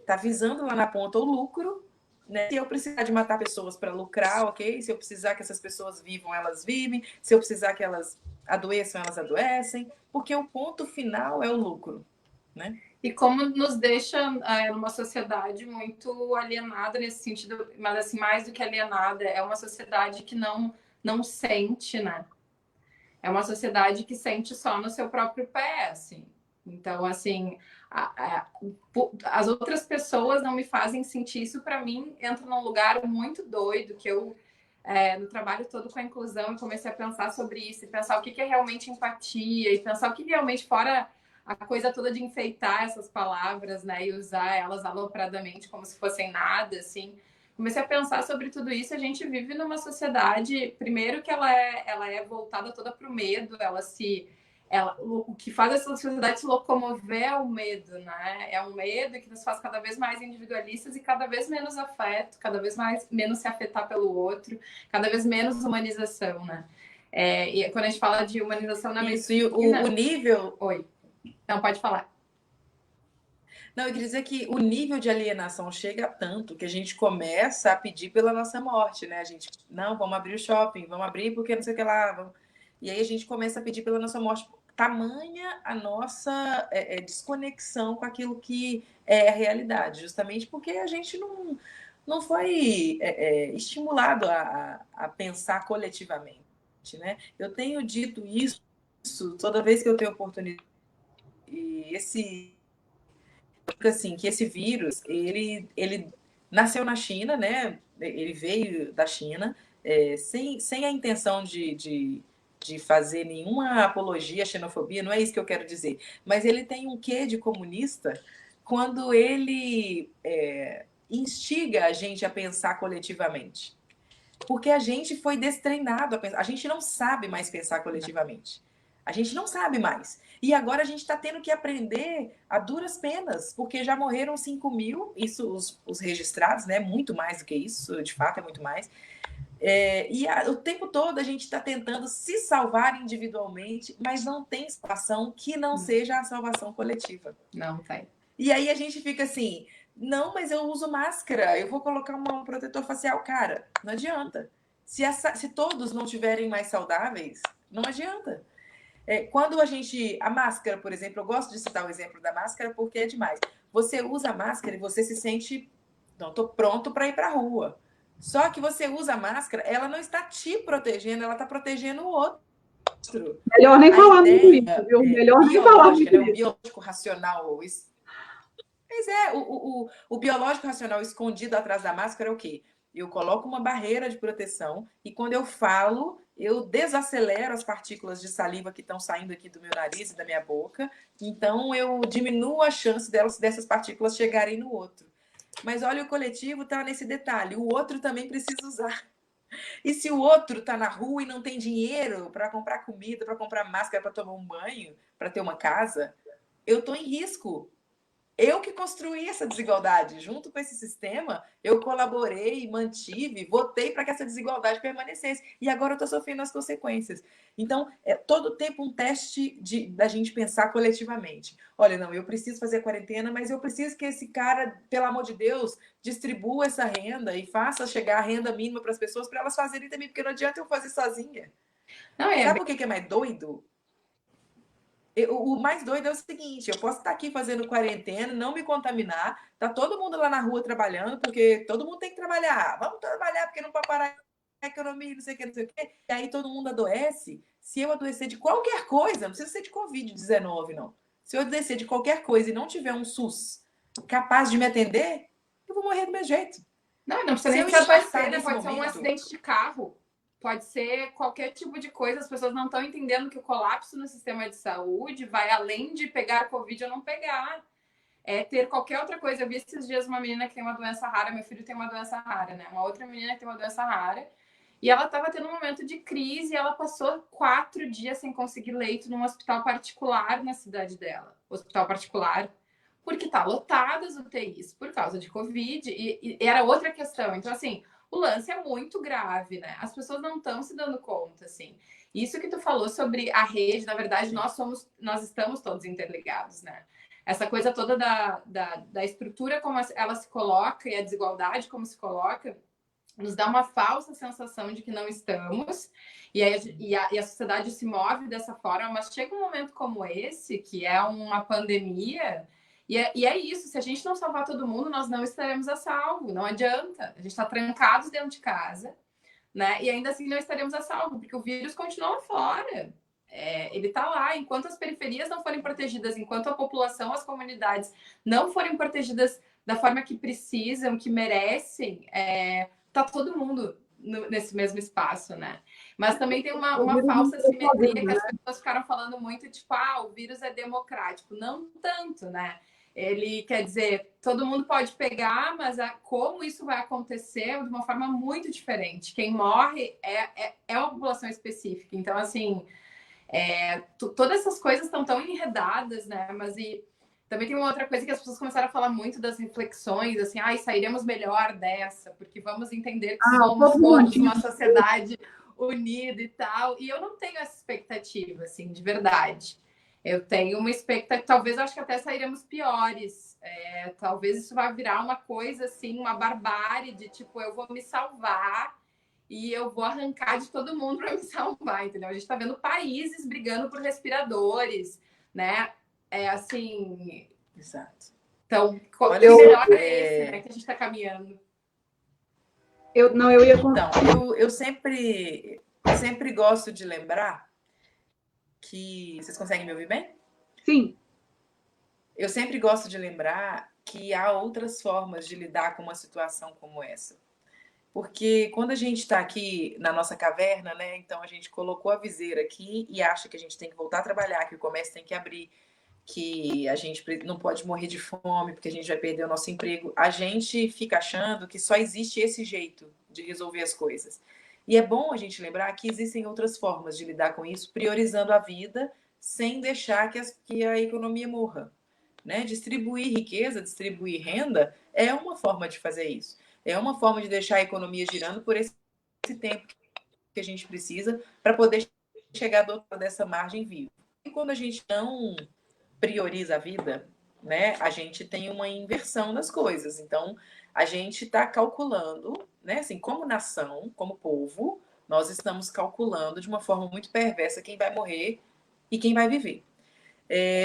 está visando lá na ponta o lucro, né? Se eu precisar de matar pessoas para lucrar, ok? Se eu precisar que essas pessoas vivam, elas vivem. Se eu precisar que elas adoeçam, elas adoecem. Porque o ponto final é o lucro, né? E como nos deixa numa sociedade muito alienada nesse sentido, mas assim, mais do que alienada, é uma sociedade que não sente, né? É uma sociedade que sente só no seu próprio pé, assim. Então, assim, as outras pessoas não me fazem sentir isso. Para mim, entra num lugar muito doido, que eu, no trabalho todo com a inclusão, comecei a pensar sobre isso, e pensar o que é realmente empatia, e pensar o que realmente, fora a coisa toda de enfeitar essas palavras, né, e usar elas alopradamente como se fossem nada, assim. Comecei a pensar sobre tudo isso. A gente vive numa sociedade, primeiro, que ela é voltada toda para o medo, o que faz essa sociedade se locomover é o medo, né? É um medo que nos faz cada vez mais individualistas e cada vez menos afeto, cada vez menos se afetar pelo outro, cada vez menos humanização, né? E quando a gente fala de humanização na medicina... Isso, e o nível... Oi. Não, pode falar. Não, eu queria dizer que o nível de alienação chega tanto que a gente começa a pedir pela nossa morte, né? A gente, não, vamos abrir o shopping, vamos abrir porque não sei o que lá. Vamos... E aí a gente começa a pedir pela nossa morte. Tamanha a nossa desconexão com aquilo que é a realidade, justamente porque a gente não foi estimulado a pensar coletivamente, né? Eu tenho dito isso toda vez que eu tenho oportunidade. E assim, que esse vírus, ele nasceu na China, né? Ele veio da China, sem a intenção de fazer nenhuma apologia à xenofobia, não é isso que eu quero dizer. Mas ele tem um quê de comunista quando ele instiga a gente a pensar coletivamente. Porque a gente foi destreinado a pensar. A gente não sabe mais pensar coletivamente. A gente não sabe mais. E agora a gente está tendo que aprender a duras penas, porque já morreram 5.000, isso os registrados, né? Muito mais do que isso, de fato é muito mais. O tempo todo a gente está tentando se salvar individualmente, mas não tem salvação que não seja a salvação coletiva. Não tem. E aí a gente fica assim, não, mas eu uso máscara, eu vou colocar um protetor facial. Cara, não adianta. Se todos não estiverem mais saudáveis, não adianta. Quando a máscara, por exemplo, eu gosto de citar o exemplo da máscara porque é demais. Você usa a máscara e você se sente, não, estou pronto para ir para a rua. Só que você usa a máscara, ela não está te protegendo, ela está protegendo o outro. Melhor nem A falar muito ideia isso, viu? Melhor nem falar muito biológica, né? O isso. biológico racional. Pois é, o biológico racional escondido atrás da máscara é o quê? Eu coloco uma barreira de proteção e quando eu falo, eu desacelero as partículas de saliva que estão saindo aqui do meu nariz e da minha boca. Então, eu diminuo a chance dessas partículas chegarem no outro. Mas olha, o coletivo está nesse detalhe. O outro também precisa usar. E se o outro está na rua e não tem dinheiro para comprar comida, para comprar máscara, para tomar um banho, para ter uma casa, eu estou em risco. Eu que construí essa desigualdade. Junto com esse sistema, eu colaborei, mantive, votei para que essa desigualdade permanecesse. E agora eu estou sofrendo as consequências. Então, é todo tempo um teste da gente pensar coletivamente. Olha, não, eu preciso fazer a quarentena, mas eu preciso que esse cara, pelo amor de Deus, distribua essa renda e faça chegar a renda mínima para as pessoas, para elas fazerem também, porque não adianta eu fazer sozinha. Não, Sabe o que é mais doido? O mais doido é o seguinte, eu posso estar aqui fazendo quarentena, não me contaminar, tá todo mundo lá na rua trabalhando, porque todo mundo tem que trabalhar. Vamos trabalhar, porque não pode parar a economia, não sei o que, não sei o quê. E aí todo mundo adoece. Se eu adoecer de qualquer coisa, não precisa ser de Covid-19, não. Se eu adoecer de qualquer coisa e não tiver um SUS capaz de me atender, eu vou morrer do meu jeito. Não, não precisa Se nem eu ser adoecer, né? nesse Pode ser um momento, acidente de carro. Pode ser qualquer tipo de coisa. As pessoas não estão entendendo que o colapso no sistema de saúde vai além de pegar Covid ou não pegar. É ter qualquer outra coisa. Eu vi esses dias uma menina que tem uma doença rara. Meu filho tem uma doença rara, né? Uma outra menina que tem uma doença rara. E ela estava tendo um momento de crise e ela passou 4 dias sem conseguir leito num hospital particular na cidade dela. Hospital particular, porque tá lotadas UTIs por causa de Covid e era outra questão. Então, assim, o lance é muito grave, né? As pessoas não estão se dando conta, assim. Isso que tu falou sobre a rede, na verdade, nós estamos todos interligados, né? Essa coisa toda da estrutura como ela se coloca e a desigualdade como se coloca nos dá uma falsa sensação de que não estamos, e a sociedade se move dessa forma, mas chega um momento como esse, que é uma pandemia, e é isso, se a gente não salvar todo mundo, nós não estaremos a salvo, não adianta. A gente está trancados dentro de casa, né? E ainda assim não estaremos a salvo, porque o vírus continua lá fora. Ele está lá, enquanto as periferias não forem protegidas, enquanto a população, as comunidades não forem protegidas da forma que precisam, que merecem, tá todo mundo nesse mesmo espaço, né? Mas também tem uma falsa simetria que as pessoas ficaram falando muito, tipo, o vírus é democrático. Não tanto, né? Ele quer dizer, todo mundo pode pegar, mas como isso vai acontecer de uma forma muito diferente. Quem morre é uma população específica. Então, assim, todas essas coisas estão tão enredadas, né? Mas também tem uma outra coisa que as pessoas começaram a falar muito das reflexões, assim, sairemos melhor dessa, porque vamos entender que somos todos uma sociedade unida e tal. E eu não tenho essa expectativa, assim, de verdade. Eu tenho uma expectativa, talvez acho que até sairemos piores. Talvez isso vá virar uma coisa assim, uma barbárie de tipo, eu vou me salvar e eu vou arrancar de todo mundo para me salvar, entendeu? A gente está vendo países brigando por respiradores, né? Assim. Exato. Então, o melhor é esse, né? Que a gente está caminhando. Então, eu sempre gosto de lembrar que. Vocês conseguem me ouvir bem? Sim. Eu sempre gosto de lembrar que há outras formas de lidar com uma situação como essa. Porque quando a gente está aqui na nossa caverna, né? Então a gente colocou a viseira aqui e acha que a gente tem que voltar a trabalhar, que o comércio tem que abrir, que a gente não pode morrer de fome porque a gente vai perder o nosso emprego. A gente fica achando que só existe esse jeito de resolver as coisas. E é bom a gente lembrar que existem outras formas de lidar com isso, priorizando a vida sem deixar que a economia morra. Né? Distribuir riqueza, distribuir renda é uma forma de fazer isso. É uma forma de deixar a economia girando por esse tempo que a gente precisa para poder chegar do outro lado dessa margem viva. E quando a gente não prioriza a vida, né, a gente tem uma inversão das coisas. Então, a gente está calculando, né, assim, como nação, como povo, nós estamos calculando de uma forma muito perversa quem vai morrer e quem vai viver.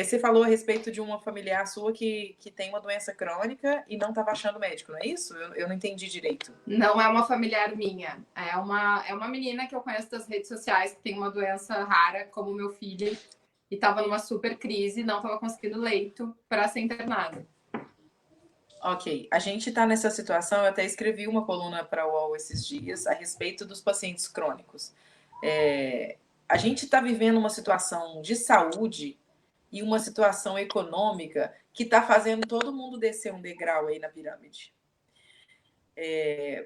Você falou a respeito de uma familiar sua que tem uma doença crônica e não estava achando médico, não é isso? Eu não entendi direito. Não é uma familiar minha, é uma menina que eu conheço das redes sociais que tem uma doença rara, como o meu filho, e estava numa super crise, não estava conseguindo leito para ser internada. Ok, a gente está nessa situação, eu até escrevi uma coluna para a UOL esses dias a respeito dos pacientes crônicos. A gente está vivendo uma situação de saúde e uma situação econômica que está fazendo todo mundo descer um degrau aí na pirâmide.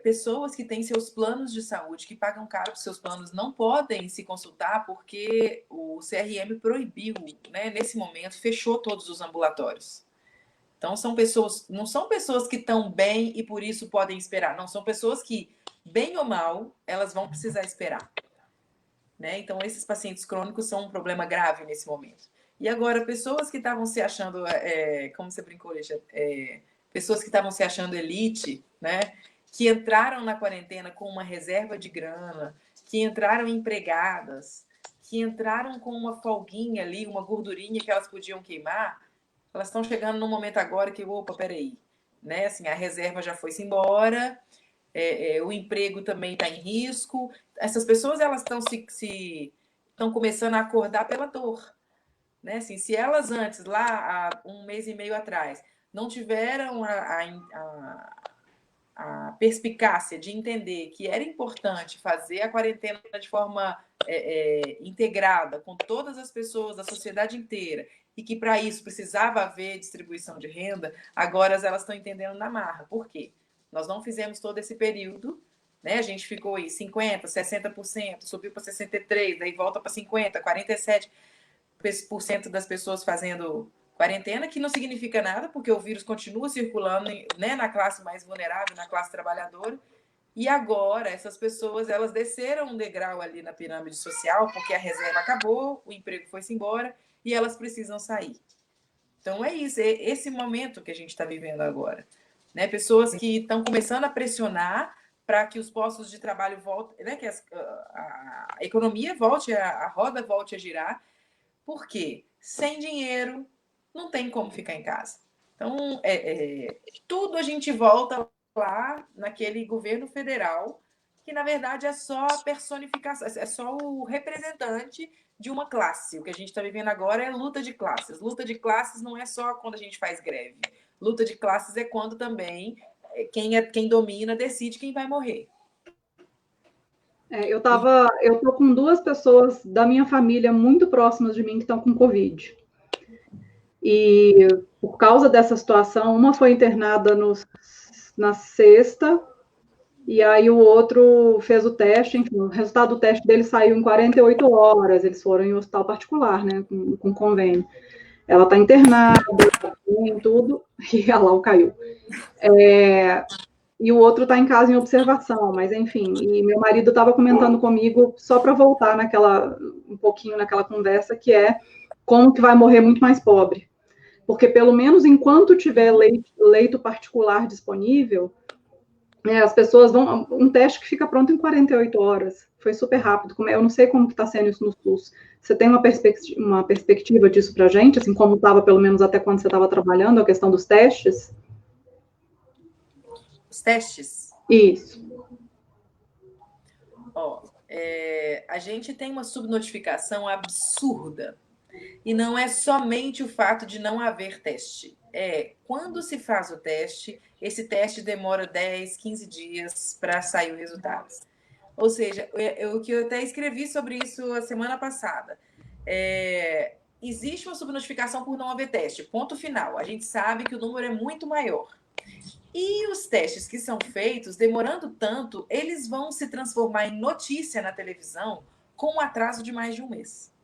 Pessoas que têm seus planos de saúde, que pagam caro para seus planos, não podem se consultar porque o CRM proibiu, né, nesse momento, fechou todos os ambulatórios. Então, não são pessoas que estão bem e por isso podem esperar. Não, são pessoas que, bem ou mal, elas vão precisar esperar. Né? Então, esses pacientes crônicos são um problema grave nesse momento. E agora, pessoas que estavam se achando, como você brincou, Lígia, pessoas que estavam se achando elite, né? Que entraram na quarentena com uma reserva de grana, que entraram empregadas, que entraram com uma folguinha ali, uma gordurinha que elas podiam queimar, elas estão chegando num momento agora que, opa, peraí, né? Assim, a reserva já foi-se embora, o emprego também está em risco. Essas pessoas elas estão começando a acordar pela dor, né? Assim, se elas antes, lá há 1 mês e meio atrás, não tiveram a perspicácia de entender que era importante fazer a quarentena de forma integrada com todas as pessoas da sociedade inteira e que para isso precisava haver distribuição de renda, agora elas estão entendendo na marra. Por quê? Nós não fizemos todo esse período, né? A gente ficou aí 50%, 60%, subiu para 63%, daí volta para 50%, 47% das pessoas fazendo quarentena, que não significa nada, porque o vírus continua circulando, né, na classe mais vulnerável, na classe trabalhadora. E agora, essas pessoas, elas desceram um degrau ali na pirâmide social, porque a reserva acabou, o emprego foi-se embora, e elas precisam sair. Então, é isso, é esse momento que a gente está vivendo agora. Né? Pessoas que estão começando a pressionar para que os postos de trabalho voltem, né? Que a economia volte, a roda volte a girar. Por quê? Sem dinheiro, não tem como ficar em casa. Então, tudo a gente volta lá naquele governo federal, que na verdade é só a personificação, é só o representante de uma classe. O que a gente está vivendo agora é luta de classes. Luta de classes não é só quando a gente faz greve. Luta de classes é quando também quem domina decide quem vai morrer. Eu tô com 2 pessoas da minha família muito próximas de mim que estão com Covid. E por causa dessa situação, uma foi internada na sexta, e aí o outro fez o teste, enfim, o resultado do teste dele saiu em 48 horas, eles foram em um hospital particular, né, com convênio. Ela está internada, em tudo, e a Lau caiu. E o outro está em casa em observação, mas enfim, e meu marido estava comentando comigo, só para voltar um pouquinho naquela conversa, que é como que vai morrer muito mais pobre. Porque pelo menos enquanto tiver leito particular disponível, as pessoas vão. Um teste que fica pronto em 48 horas. Foi super rápido. Eu não sei como que está sendo isso no SUS. Você tem uma perspectiva disso para a gente, assim como estava pelo menos até quando você estava trabalhando, a questão dos testes? Os testes? Isso. A gente tem uma subnotificação absurda. E não é somente o fato de não haver teste. Quando se faz o teste, esse teste demora 10, 15 dias para sair o resultado. Ou seja, eu até escrevi sobre isso a semana passada. Existe uma subnotificação por não haver teste. Ponto final. A gente sabe que o número é muito maior. E os testes que são feitos, demorando tanto, eles vão se transformar em notícia na televisão com um atraso de mais de 1 mês.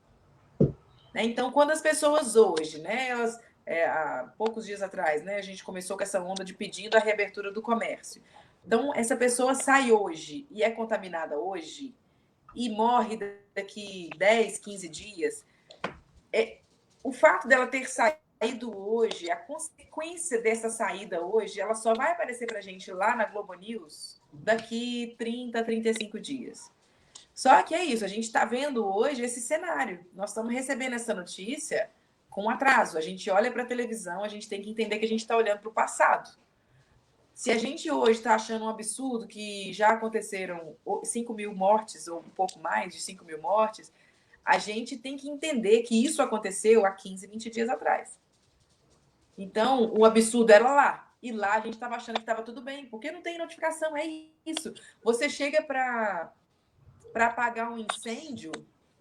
Então, quando as pessoas hoje, né, elas, há poucos dias atrás, né, a gente começou com essa onda de pedindo a reabertura do comércio. Então, essa pessoa sai hoje e é contaminada hoje e morre daqui 10, 15 dias, o fato dela ter saído hoje, a consequência dessa saída hoje, ela só vai aparecer para a gente lá na Globo News daqui 30, 35 dias. Só que é isso, a gente está vendo hoje esse cenário. Nós estamos recebendo essa notícia com atraso. A gente olha para a televisão, a gente tem que entender que a gente está olhando para o passado. Se a gente hoje está achando um absurdo que já aconteceram 5 mil mortes, ou um pouco mais de 5 mil mortes, a gente tem que entender que isso aconteceu há 15, 20 dias atrás. Então, o absurdo era lá. E lá a gente estava achando que estava tudo bem, porque não tem notificação, é isso. Você chega para apagar um incêndio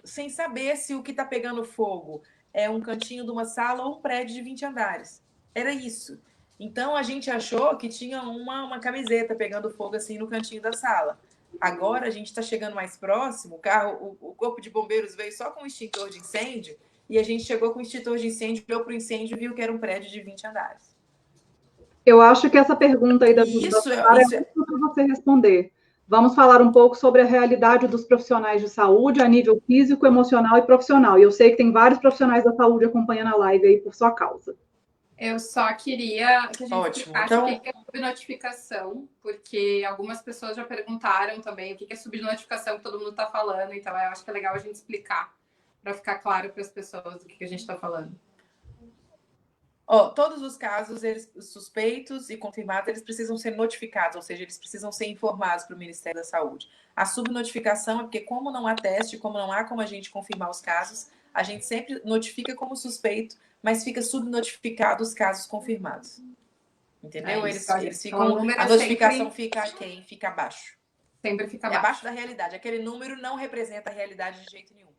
sem saber se o que está pegando fogo é um cantinho de uma sala ou um prédio de 20 andares. Era isso. Então, a gente achou que tinha uma camiseta pegando fogo assim no cantinho da sala. Agora, a gente está chegando mais próximo, o corpo de bombeiros veio só com um extintor de incêndio, e a gente chegou com o extintor de incêndio, olhou para o incêndio e viu que era um prédio de 20 andares. Eu acho que essa pergunta aí da Sara é muito para você responder. Vamos falar um pouco sobre a realidade dos profissionais de saúde a nível físico, emocional e profissional. E eu sei que tem vários profissionais da saúde acompanhando a live aí por sua causa. Eu só queria que a gente explicasse então... o que é subnotificação, porque algumas pessoas já perguntaram também o que é subnotificação que todo mundo está falando, então eu acho que é legal a gente explicar para ficar claro para as pessoas do que a gente está falando. Todos os casos suspeitos e confirmados, eles precisam ser notificados, ou seja, eles precisam ser informados para o Ministério da Saúde. A subnotificação é porque, como não há teste, como não há como a gente confirmar os casos, a gente sempre notifica como suspeito, mas fica subnotificado os casos confirmados. Entendeu? Eles ficam. A notificação fica quem? Fica abaixo. Sempre fica abaixo. É abaixo da realidade. Aquele número não representa a realidade de jeito nenhum.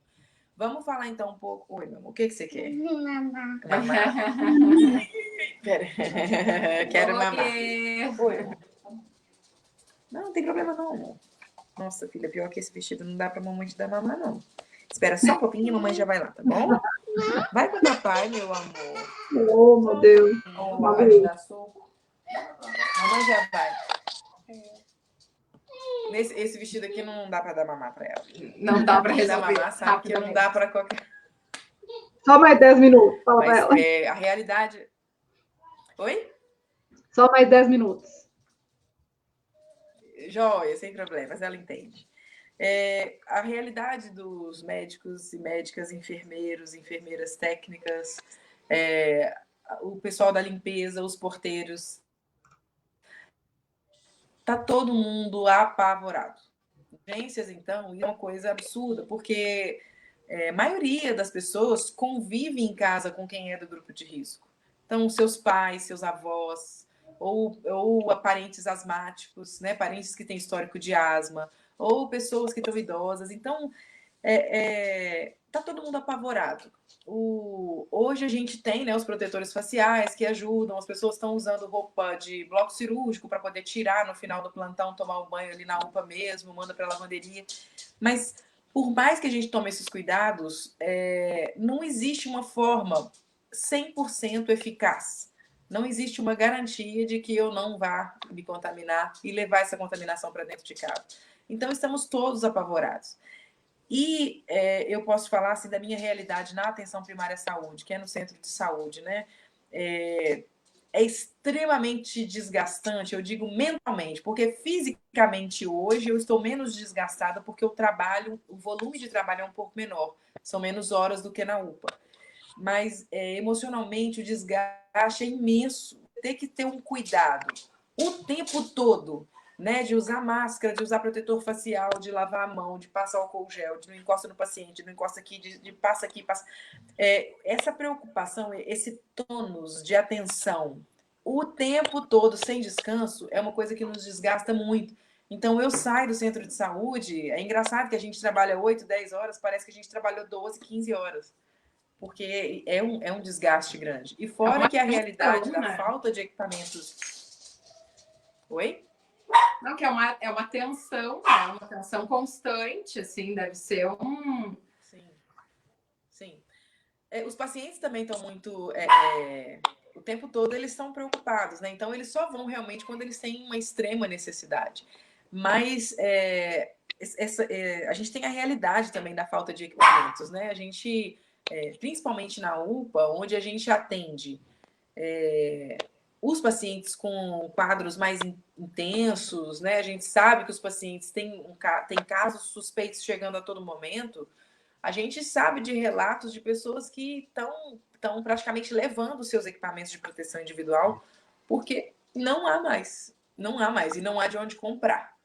Vamos falar então um pouco. Oi, meu amor, o que você quer? Mamar. Quero mamar. Oi. Não tem problema não, amor. Nossa, filha, pior que esse vestido não dá pra mamãe te dar mamar, não. Espera só um pouquinho e a mamãe já vai lá, tá bom? Vai com o papai, meu amor. Oh, meu Deus. Vai te dar soco. Mamãe já vai. Esse vestido aqui não dá pra dar mamar pra ela. Não dá pra resolver. Mamar, sabe que não dá pra qualquer... Só mais 10 minutos, fala pra ela. A realidade... Oi? Só mais 10 minutos. Joia, sem problemas, ela entende. A realidade dos médicos e médicas, enfermeiros, enfermeiras técnicas, o pessoal da limpeza, os porteiros, tá todo mundo apavorado. Urgências, então, é uma coisa absurda, porque a maioria das pessoas convive em casa com quem é do grupo de risco. Então, seus pais, seus avós, ou parentes asmáticos, né? Parentes que têm histórico de asma, ou pessoas que estão idosas. Então, tá todo mundo apavorado. Hoje a gente tem, né, os protetores faciais que ajudam, as pessoas estão usando roupa de bloco cirúrgico para poder tirar no final do plantão, tomar um banho ali na UPA mesmo, manda para a lavanderia. Mas, por mais que a gente tome esses cuidados, não existe uma forma 100% eficaz. Não existe uma garantia de que eu não vá me contaminar e levar essa contaminação para dentro de casa. Então, estamos todos apavorados. E eu posso falar assim, da minha realidade na atenção primária à saúde, que é no centro de saúde, né? É extremamente desgastante, eu digo mentalmente, porque fisicamente hoje eu estou menos desgastada porque o volume de trabalho é um pouco menor, são menos horas do que na UPA. Mas emocionalmente o desgaste é imenso, ter que ter um cuidado o tempo todo, né, de usar máscara, de usar protetor facial, de lavar a mão, de passar álcool gel, de não encosta no paciente, não encosta aqui, de passa aqui, passa... essa preocupação, esse tônus de atenção o tempo todo, sem descanso, é uma coisa que nos desgasta muito. Então, eu saio do centro de saúde, é engraçado que a gente trabalha 8, 10 horas, parece que a gente trabalhou 12, 15 horas. Porque é um desgaste grande. E fora que a realidade da falta de equipamentos... Oi? Não, que é uma tensão, é uma tensão constante, assim, deve ser um... Sim. Os pacientes também estão muito... o tempo todo eles estão preocupados, né? Então, eles só vão realmente quando eles têm uma extrema necessidade. Mas a gente tem a realidade também da falta de equipamentos, né? A gente... principalmente na UPA, onde a gente atende os pacientes com quadros mais intensos, né? A gente sabe que os pacientes têm casos suspeitos chegando a todo momento. A gente sabe de relatos de pessoas que estão estão praticamente levando os seus equipamentos de proteção individual, porque não há mais, e não há de onde comprar,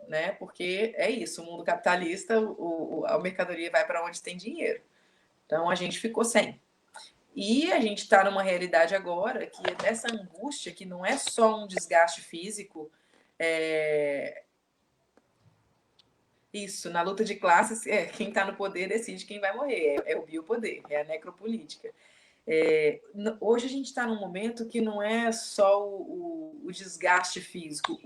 né? Porque é isso, o mundo capitalista, a mercadoria vai para onde tem dinheiro. Então a gente ficou sem. E a gente está numa realidade agora que essa angústia, que não é só um desgaste físico, isso, na luta de classes, quem está no poder decide quem vai morrer, é o biopoder, é a necropolítica. Hoje a gente está num momento que não é só o desgaste físico,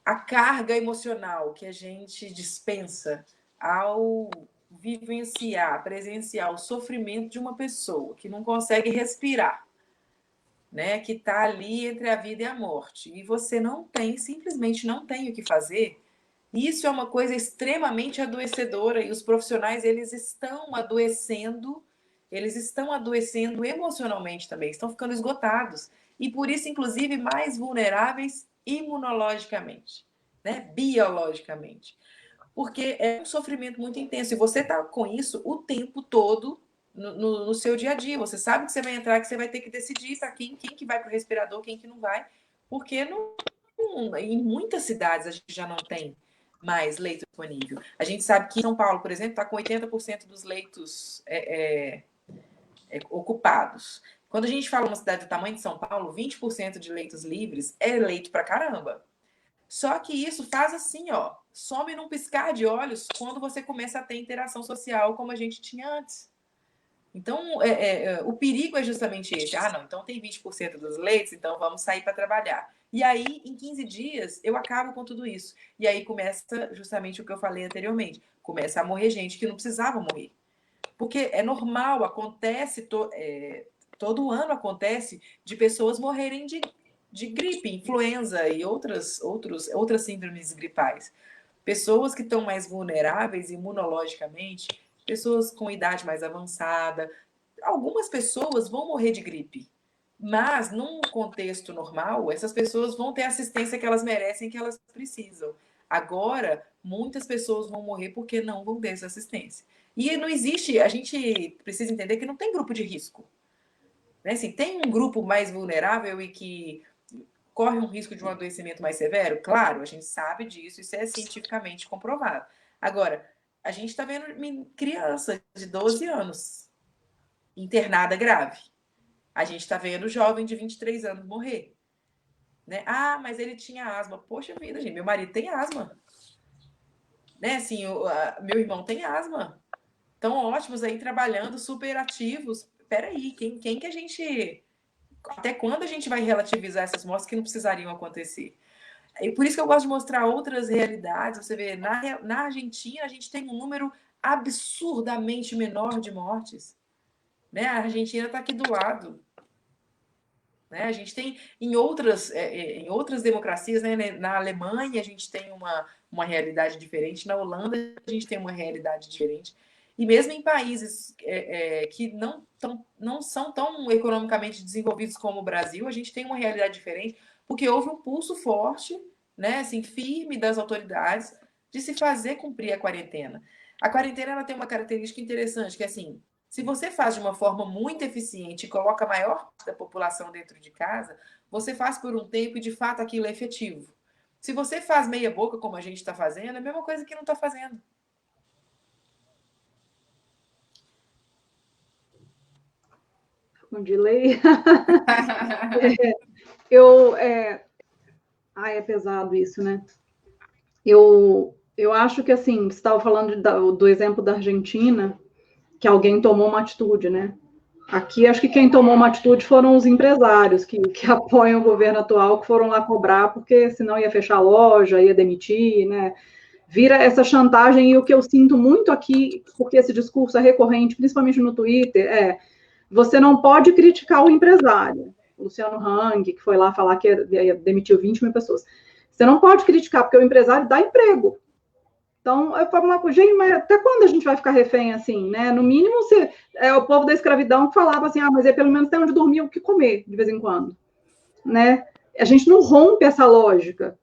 a carga emocional que a gente dispensa ao vivenciar, presenciar o sofrimento de uma pessoa que não consegue respirar, né? Que está ali entre a vida e a morte, e você simplesmente não tem o que fazer. Isso é uma coisa extremamente adoecedora, e os profissionais, eles estão adoecendo emocionalmente também, estão ficando esgotados, e por isso, inclusive, mais vulneráveis imunologicamente, né? Biologicamente, porque é um sofrimento muito intenso, e você está com isso o tempo todo no seu dia a dia. Você sabe que você vai entrar, que você vai ter que decidir quem que vai para o respirador, quem que não vai, porque em muitas cidades a gente já não tem mais leito disponível. A gente sabe que em São Paulo, por exemplo, está com 80% dos leitos ocupados. Quando a gente fala uma cidade do tamanho de São Paulo, 20% de leitos livres é leito pra caramba. Só que isso faz assim, ó, some num piscar de olhos quando você começa a ter interação social como a gente tinha antes. Então, o perigo é justamente esse. Não, então tem 20% dos leitos, então vamos sair para trabalhar. E aí, em 15 dias, eu acabo com tudo isso. E aí começa justamente o que eu falei anteriormente. Começa a morrer gente que não precisava morrer. Porque é normal, acontece, todo ano acontece de pessoas morrerem de gripe, influenza e outras síndromes gripais. Pessoas que estão mais vulneráveis imunologicamente, pessoas com idade mais avançada. Algumas pessoas vão morrer de gripe, mas num contexto normal, essas pessoas vão ter a assistência que elas merecem, que elas precisam. Agora, muitas pessoas vão morrer porque não vão ter essa assistência. E não existe, a gente precisa entender que não tem grupo de risco, né? Assim, tem um grupo mais vulnerável e que corre um risco de um adoecimento mais severo? Claro, a gente sabe disso, isso é cientificamente comprovado. Agora, a gente está vendo criança de 12 anos internada grave. A gente está vendo jovem de 23 anos morrer, né? Mas ele tinha asma. Poxa vida, gente, meu marido tem asma. Né? Assim, meu irmão tem asma. Estão ótimos aí, trabalhando, super ativos. Peraí, quem que a gente... Até quando a gente vai relativizar essas mortes que não precisariam acontecer? E por isso que eu gosto de mostrar outras realidades. Você vê, na Argentina, a gente tem um número absurdamente menor de mortes. Né? A Argentina está aqui do lado. Né? A gente tem em outras democracias, né? Na Alemanha, a gente tem uma realidade diferente. Na Holanda, a gente tem uma realidade diferente. E mesmo em países que não são tão economicamente desenvolvidos como o Brasil, a gente tem uma realidade diferente, porque houve um pulso forte, né, assim, firme das autoridades de se fazer cumprir a quarentena. A quarentena ela tem uma característica interessante, que é assim, se você faz de uma forma muito eficiente e coloca a maior parte da população dentro de casa, você faz por um tempo e, de fato, aquilo é efetivo. Se você faz meia boca, como a gente está fazendo, é a mesma coisa que não está fazendo. Com delay. É pesado isso, né? Eu acho que, assim, você estava falando do exemplo da Argentina, que alguém tomou uma atitude, né? Aqui, acho que quem tomou uma atitude foram os empresários que apoiam o governo atual, que foram lá cobrar, porque senão ia fechar a loja, ia demitir, né? Vira essa chantagem, e o que eu sinto muito aqui, porque esse discurso é recorrente, principalmente no Twitter, você não pode criticar o empresário. O Luciano Hang, que foi lá falar que demitiu 20 mil pessoas. Você não pode criticar, porque o empresário dá emprego. Então, eu falo lá com gente, mas até quando a gente vai ficar refém assim, né? No mínimo, o povo da escravidão que falava assim, mas pelo menos tem onde dormir, o que comer, de vez em quando, né? A gente não rompe essa lógica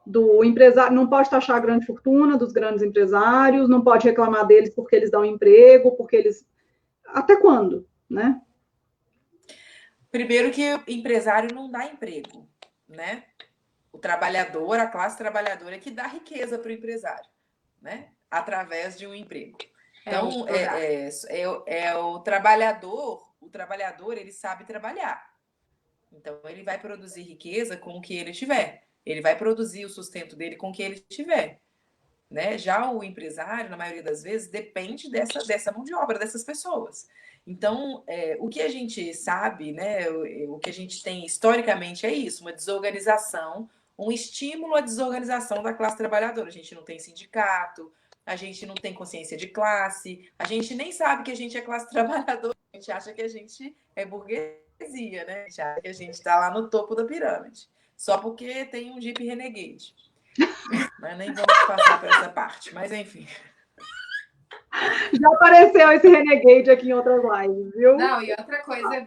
do empresário, não pode taxar a grande fortuna dos grandes empresários, não pode reclamar deles porque eles dão emprego, porque eles... até quando, né? Primeiro que o empresário não dá emprego, né? O trabalhador, a classe trabalhadora é que dá riqueza para o empresário, né? Através de um emprego. Então, o trabalhador, ele sabe trabalhar. Então, ele vai produzir riqueza com o que ele tiver. Ele vai produzir o sustento dele com o que ele tiver. Né? Já o empresário, na maioria das vezes, depende dessa mão de obra, dessas pessoas. Então, o que a gente sabe, né, o que a gente tem historicamente é isso, uma desorganização, um estímulo à desorganização da classe trabalhadora. A gente não tem sindicato, a gente não tem consciência de classe, a gente nem sabe que a gente é classe trabalhadora, a gente acha que a gente é burguesia, né? A gente acha que a gente está lá no topo da pirâmide, só porque tem um Jeep Renegade. Mas nem vamos passar por essa parte, mas enfim. Já apareceu esse Renegade aqui em outras lives, viu? Não, e outra coisa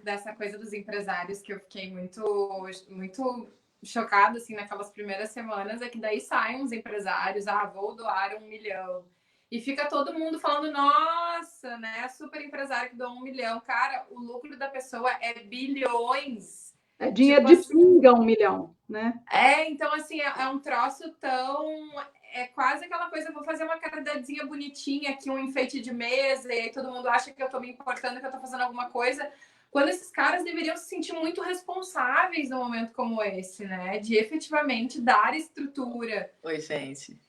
dessa coisa dos empresários que eu fiquei muito chocada assim naquelas primeiras semanas é que daí saem uns empresários, vou doar 1 milhão. E fica todo mundo falando, nossa, né? Super empresário que doou 1 milhão. Cara, o lucro da pessoa é bilhões. É dinheiro de pinga 1 milhão, né? Então, assim, é um troço tão... É quase aquela coisa, vou fazer uma caridadezinha bonitinha aqui, um enfeite de mesa, e aí todo mundo acha que eu tô me importando, que eu tô fazendo alguma coisa, quando esses caras deveriam se sentir muito responsáveis num momento como esse, né? De efetivamente dar estrutura. Oi, gente.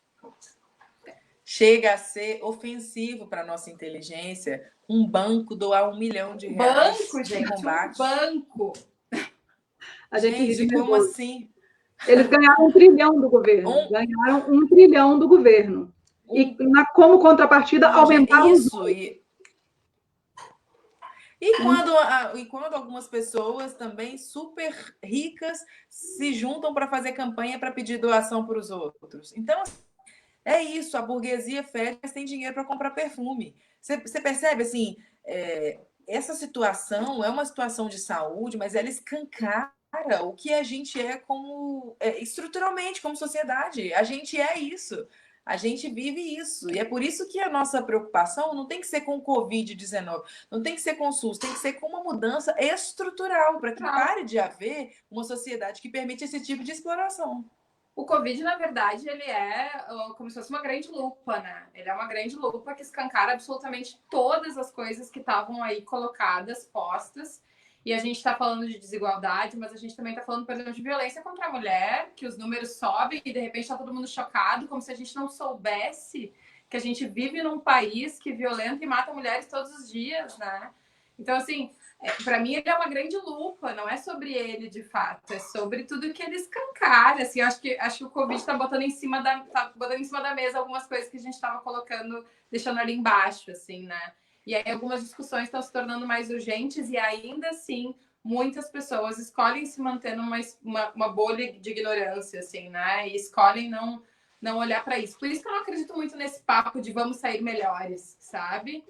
Chega a ser ofensivo para nossa inteligência um banco doar R$1 milhão de banco, gente, combate. Um banco. A gente como assim? Eles ganharam 1 trilhão do governo. Ganharam 1 trilhão do governo. E como contrapartida, aumentaram isso. E quando algumas pessoas também super ricas se juntam para fazer campanha para pedir doação para os outros. Então, é isso, a burguesia fede, mas tem dinheiro para comprar perfume. Você percebe, assim, essa situação é uma situação de saúde, mas ela escancara o que a gente é como estruturalmente, como sociedade. A gente é isso. A gente vive isso. E é por isso que a nossa preocupação não tem que ser com o Covid-19, não tem que ser com o SUS, tem que ser com uma mudança estrutural, para que pare de haver uma sociedade que permite esse tipo de exploração. O Covid, na verdade, ele é como se fosse uma grande lupa, né? Ele é uma grande lupa que escancara absolutamente todas as coisas que estavam aí colocadas, postas. E a gente está falando de desigualdade, mas a gente também está falando, por exemplo, de violência contra a mulher, que os números sobem e de repente está todo mundo chocado, como se a gente não soubesse que a gente vive num país que violenta e mata mulheres todos os dias, né? Então, assim, para mim ele é uma grande lupa, não é sobre ele de fato, é sobre tudo que ele escancara. Assim, acho que o Covid está botando em cima da mesa algumas coisas que a gente estava colocando, deixando ali embaixo, assim, né? E aí algumas discussões estão se tornando mais urgentes e ainda assim muitas pessoas escolhem se manter numa bolha de ignorância, assim, né? E escolhem não olhar para isso. Por isso que eu não acredito muito nesse papo de vamos sair melhores, sabe?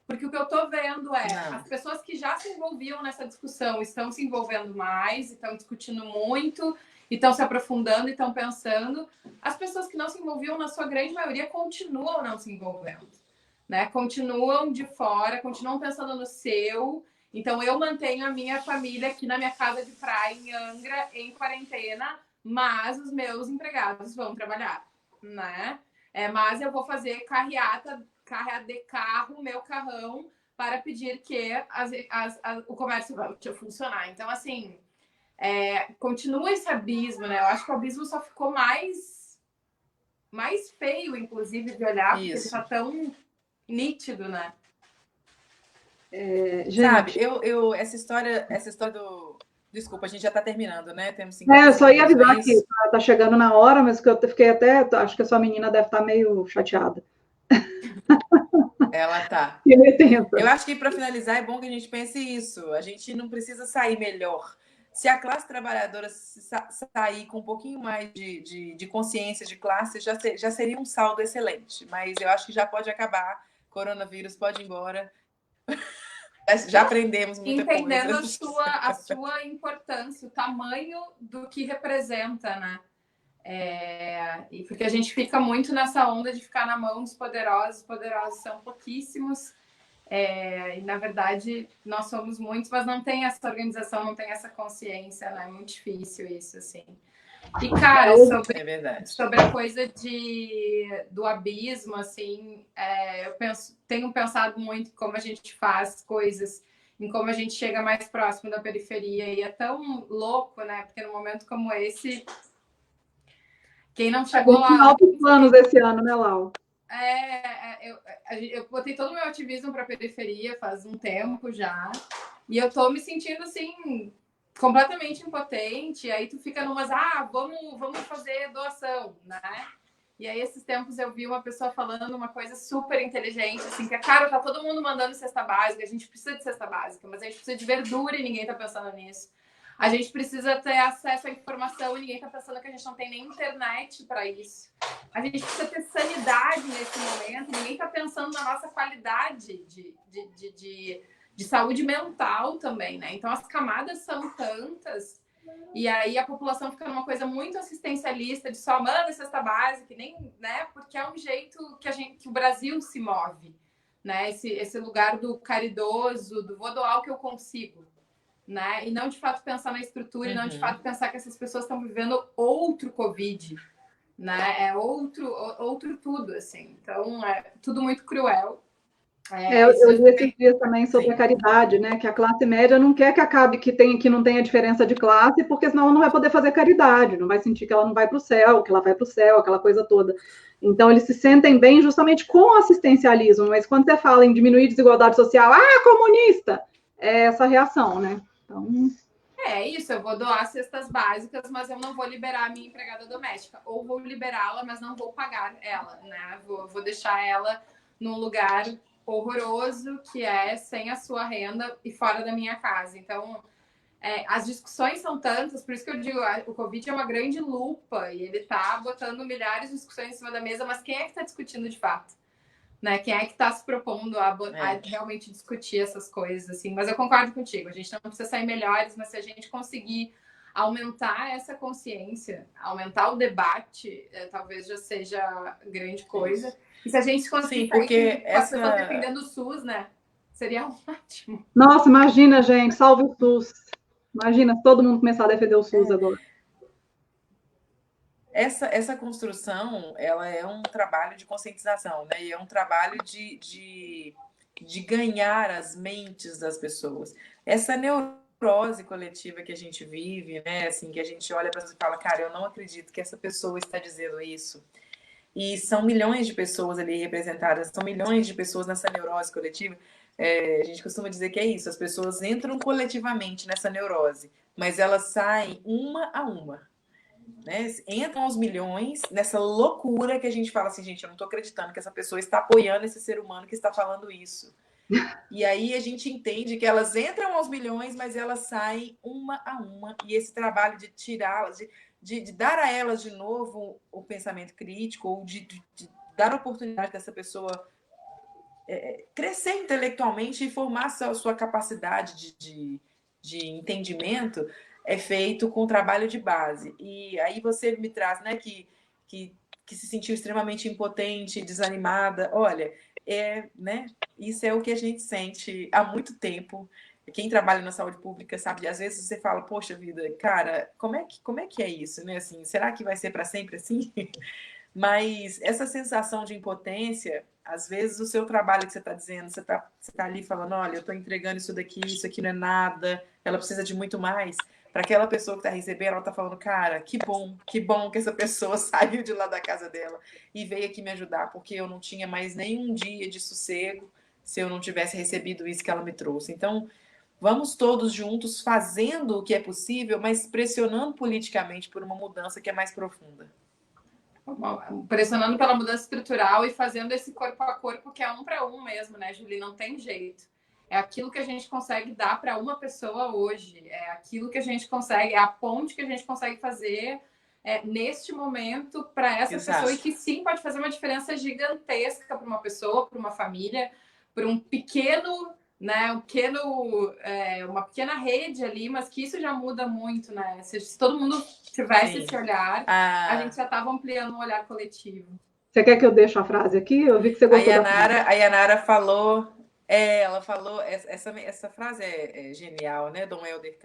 Porque o que eu estou vendo as pessoas que já se envolviam nessa discussão estão se envolvendo mais, estão discutindo muito, estão se aprofundando, estão pensando. As pessoas que não se envolviam, na sua grande maioria, continuam não se envolvendo, né? Continuam de fora, continuam pensando no seu. Então, eu mantenho a minha família aqui na minha casa de praia, em Angra, em quarentena, mas os meus empregados vão trabalhar, né? Mas eu vou fazer carreata de carro, meu carrão, para pedir que o comércio volte a funcionar. Então, assim, continua esse abismo, né? Eu acho que o abismo só ficou mais feio, inclusive, de olhar, porque ele está tão nítido, né? Gente... Sabe, essa história do... Desculpa, a gente já está terminando, né? Temos 5 eu só ia avisar que está chegando na hora, mas que eu fiquei até... Acho que a sua menina deve estar meio chateada. Ela tá. Eu acho que para finalizar é bom que a gente pense isso. A gente não precisa sair melhor. Se a classe trabalhadora sair com um pouquinho mais de consciência de classe, já seria um saldo excelente. Mas eu acho que já pode acabar. Coronavírus pode ir embora. Já aprendemos muita coisa. Entendendo a sua importância, o tamanho do que representa, né? E porque a gente fica muito nessa onda de ficar na mão dos poderosos. Os poderosos são pouquíssimos. E, na verdade, nós somos muitos, mas não tem essa organização, não tem essa consciência, né? É muito difícil isso, assim. E, cara, sobre a coisa do abismo, assim, tenho pensado muito em como a gente faz coisas, em como a gente chega mais próximo da periferia, e é tão louco, né? Porque num momento como esse, quem não chegou lá... Tem altos planos esse ano, né, Lau? Eu botei todo o meu ativismo para a periferia faz um tempo já, e eu tô me sentindo, assim, completamente impotente. Aí tu fica numas, vamos fazer doação, né? E aí, esses tempos, eu vi uma pessoa falando uma coisa super inteligente, assim, que, cara, tá todo mundo mandando cesta básica, a gente precisa de cesta básica, mas a gente precisa de verdura e ninguém tá pensando nisso. A gente precisa ter acesso à informação e ninguém tá pensando que a gente não tem nem internet para isso. A gente precisa ter sanidade nesse momento e ninguém tá pensando na nossa qualidade de saúde mental também, né? Então, as camadas são tantas. E aí a população fica numa coisa muito assistencialista, de só manda cesta básica, nem, né? Porque é um jeito que o Brasil se move, né? Esse lugar do caridoso, do vou doar o que eu consigo, né? E não de fato pensar na estrutura, e não de fato pensar que essas pessoas estão vivendo outro Covid, né? É outro tudo, assim. Então é tudo muito cruel. Eu li esses dias também sobre a caridade, né? Que a classe média não quer que acabe que não tenha diferença de classe, porque senão ela não vai poder fazer caridade, não vai sentir que ela não vai para o céu, que ela vai para o céu, aquela coisa toda. Então, eles se sentem bem justamente com o assistencialismo, mas quando você fala em diminuir desigualdade social, comunista! É essa reação, né? Então... É isso, eu vou doar cestas básicas, mas eu não vou liberar a minha empregada doméstica. Ou vou liberá-la, mas não vou pagar ela, né? Vou deixar ela num lugar horroroso, que é sem a sua renda e fora da minha casa. Então, as discussões são tantas, por isso que eu digo, o Covid é uma grande lupa e ele tá botando milhares de discussões em cima da mesa, mas quem é que está discutindo de fato? Né? Quem é que está se propondo a realmente discutir essas coisas, assim? Mas eu concordo contigo, a gente não precisa sair melhores, mas se a gente conseguir aumentar essa consciência, aumentar o debate, talvez já seja grande coisa. Isso. E se a gente conseguir sair com as pessoas defendendo o SUS, né? Seria ótimo. Nossa, imagina, gente, salve o SUS. Imagina se todo mundo começar a defender o SUS agora. Essa construção, ela é um trabalho de conscientização, né? E é um trabalho de ganhar as mentes das pessoas. Essa neurose coletiva que a gente vive, né? Assim, que a gente olha para você e fala, cara, eu não acredito que essa pessoa está dizendo isso. E são milhões de pessoas ali representadas, são milhões de pessoas nessa neurose coletiva. A gente costuma dizer que é isso, as pessoas entram coletivamente nessa neurose, mas elas saem uma a uma. Né? Entram aos milhões nessa loucura que a gente fala assim, gente, eu não estou acreditando que essa pessoa está apoiando esse ser humano que está falando isso. E aí a gente entende que elas entram aos milhões, mas elas saem uma a uma. E esse trabalho de tirá-las, de dar a elas de novo o pensamento crítico, ou de dar a oportunidade dessa pessoa crescer intelectualmente e formar a sua capacidade de entendimento, é feito com trabalho de base. E aí você me traz, né, que se sentiu extremamente impotente, desanimada. Olha, né, isso é o que a gente sente há muito tempo. Quem trabalha na saúde pública sabe, às vezes você fala, poxa vida, cara, como é que é isso, né? Assim, será que vai ser para sempre assim? Mas essa sensação de impotência, às vezes o seu trabalho que você está dizendo, você tá ali falando, olha, eu estou entregando isso daqui, isso aqui não é nada, ela precisa de muito mais. Para aquela pessoa que está recebendo, ela está falando, cara, que bom que essa pessoa saiu de lá da casa dela e veio aqui me ajudar, porque eu não tinha mais nenhum dia de sossego se eu não tivesse recebido isso que ela me trouxe. Então, vamos todos juntos fazendo o que é possível, mas pressionando politicamente por uma mudança que é mais profunda. Pressionando pela mudança estrutural e fazendo esse corpo a corpo que é um para um mesmo, né, Julie? Não tem jeito. É aquilo que a gente consegue dar para uma pessoa hoje. É aquilo que a gente consegue, é a ponte que a gente consegue fazer neste momento para essa pessoa e que sim pode fazer uma diferença gigantesca para uma pessoa, para uma família, para um pequeno, né, uma pequena rede ali, mas que isso já muda muito, né? Se todo mundo tivesse esse olhar, a gente já estava ampliando um olhar coletivo. Você quer que eu deixe a frase aqui? Eu vi que você gostou a Yanara falou Ela falou, essa frase é genial, né, Dom Helder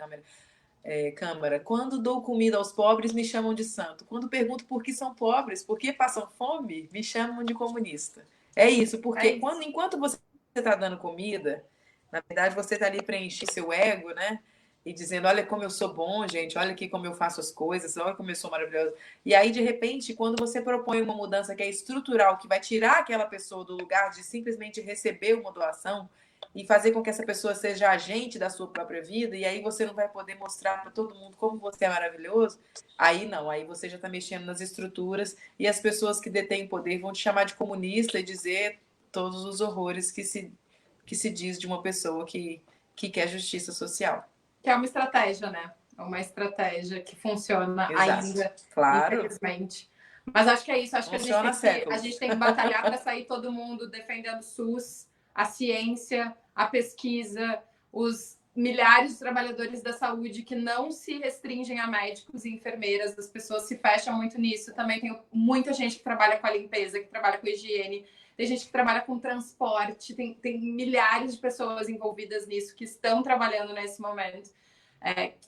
Câmara. Quando dou comida aos pobres, me chamam de santo. Quando pergunto por que são pobres, por que passam fome, me chamam de comunista. É isso, porque enquanto você está dando comida, na verdade você está ali preenchendo seu ego, né? E dizendo, olha como eu sou bom, gente, olha aqui como eu faço as coisas, olha como eu sou maravilhosa. E aí, de repente, quando você propõe uma mudança que é estrutural, que vai tirar aquela pessoa do lugar de simplesmente receber uma doação, e fazer com que essa pessoa seja agente da sua própria vida, e aí você não vai poder mostrar para todo mundo como você é maravilhoso, aí não, aí você já está mexendo nas estruturas, e as pessoas que detêm poder vão te chamar de comunista e dizer todos os horrores que se diz de uma pessoa que quer justiça social. Que é uma estratégia, né? É uma estratégia que funciona Exato. ainda, Claro. Infelizmente. Mas acho que é isso, acho Funciona que a gente tem que batalhar para sair todo mundo defendendo o SUS, a ciência, a pesquisa, os milhares de trabalhadores da saúde que não se restringem a médicos e enfermeiras, as pessoas se fecham muito nisso. Também tem muita gente que trabalha com a limpeza, que trabalha com a higiene, tem gente que trabalha com transporte, tem milhares de pessoas envolvidas nisso que estão trabalhando nesse momento.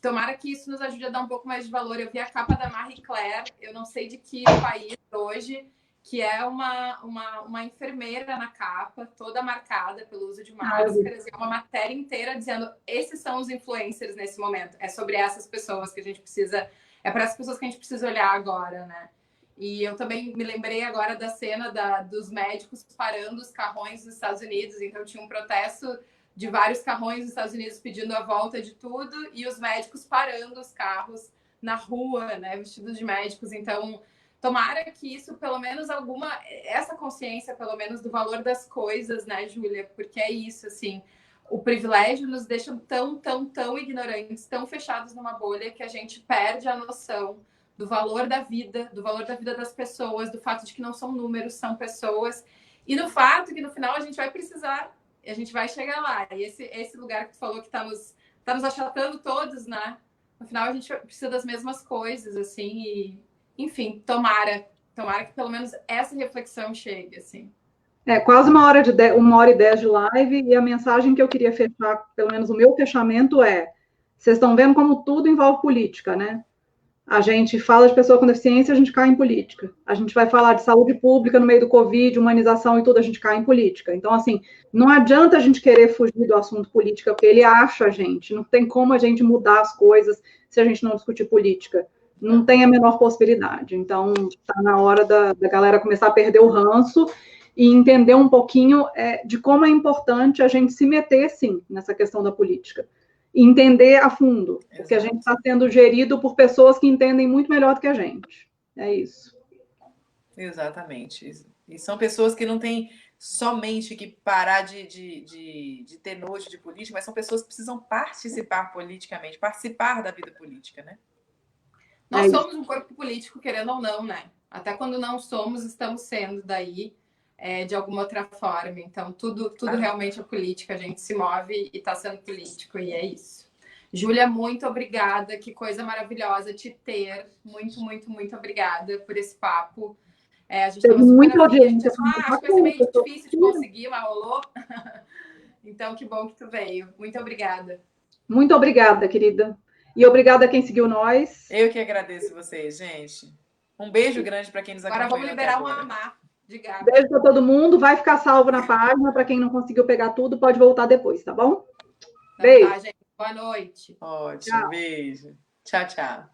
Tomara que isso nos ajude a dar um pouco mais de valor. Eu vi a capa da Marie Claire, eu não sei de que país hoje, que é uma enfermeira na capa, toda marcada pelo uso de máscaras, e uma matéria inteira dizendo esses são os influencers nesse momento. É sobre essas pessoas que a gente precisa, é para essas pessoas que a gente precisa olhar agora, né? E eu também me lembrei agora da cena dos médicos parando os carrões dos Estados Unidos. Então tinha um protesto de vários carrões dos Estados Unidos pedindo a volta de tudo e os médicos parando os carros na rua, né, vestidos de médicos. Então, tomara que isso, pelo menos essa consciência, pelo menos, do valor das coisas, né, Júlia? Porque é isso, assim, o privilégio nos deixa tão ignorantes, tão fechados numa bolha que a gente perde a noção do valor da vida das pessoas, do fato de que não são números, são pessoas, e do fato que no final a gente vai precisar, a gente vai chegar lá. E esse lugar que tu falou que tá nos achatando todos, né? No final a gente precisa das mesmas coisas, assim, e enfim, tomara que pelo menos essa reflexão chegue, assim. Quase 1h10 de live, e a mensagem que eu queria fechar, pelo menos o meu fechamento é, vocês estão vendo como tudo envolve política, né? A gente fala de pessoa com deficiência, a gente cai em política. A gente vai falar de saúde pública no meio do Covid, humanização e tudo, a gente cai em política. Então, assim, não adianta a gente querer fugir do assunto política, porque ele acha a gente. Não tem como a gente mudar as coisas se a gente não discutir política. Não tem a menor possibilidade. Então, está na hora da galera começar a perder o ranço e entender um pouquinho de como é importante a gente se meter, sim, nessa questão da política. E entender a fundo, porque a gente está sendo gerido por pessoas que entendem muito melhor do que a gente. É isso. Exatamente. E são pessoas que não têm somente que parar de ter nojo de política, mas são pessoas que precisam participar politicamente, participar da vida política, né? Nós somos um corpo político, querendo ou não, né? Até quando não somos, estamos sendo daí de alguma outra forma. Então, tudo realmente é política. A gente se move e está sendo político, e é isso. Júlia, muito obrigada. Que coisa maravilhosa te ter. Muito obrigada por esse papo. A gente estava super afim. Acho que vai ser meio difícil de conseguir, mas rolou. Então, que bom que tu veio. Muito obrigada. Muito obrigada, querida. E obrigada a quem seguiu nós. Eu que agradeço vocês, gente. Um beijo grande para quem nos acompanhou. Agora vamos liberar um amar de gato. Beijo para todo mundo. Vai ficar salvo na página. Para quem não conseguiu pegar tudo, pode voltar depois, tá bom? Beijo. Tá, gente. Boa noite. Ótimo. Tchau. Beijo. Tchau.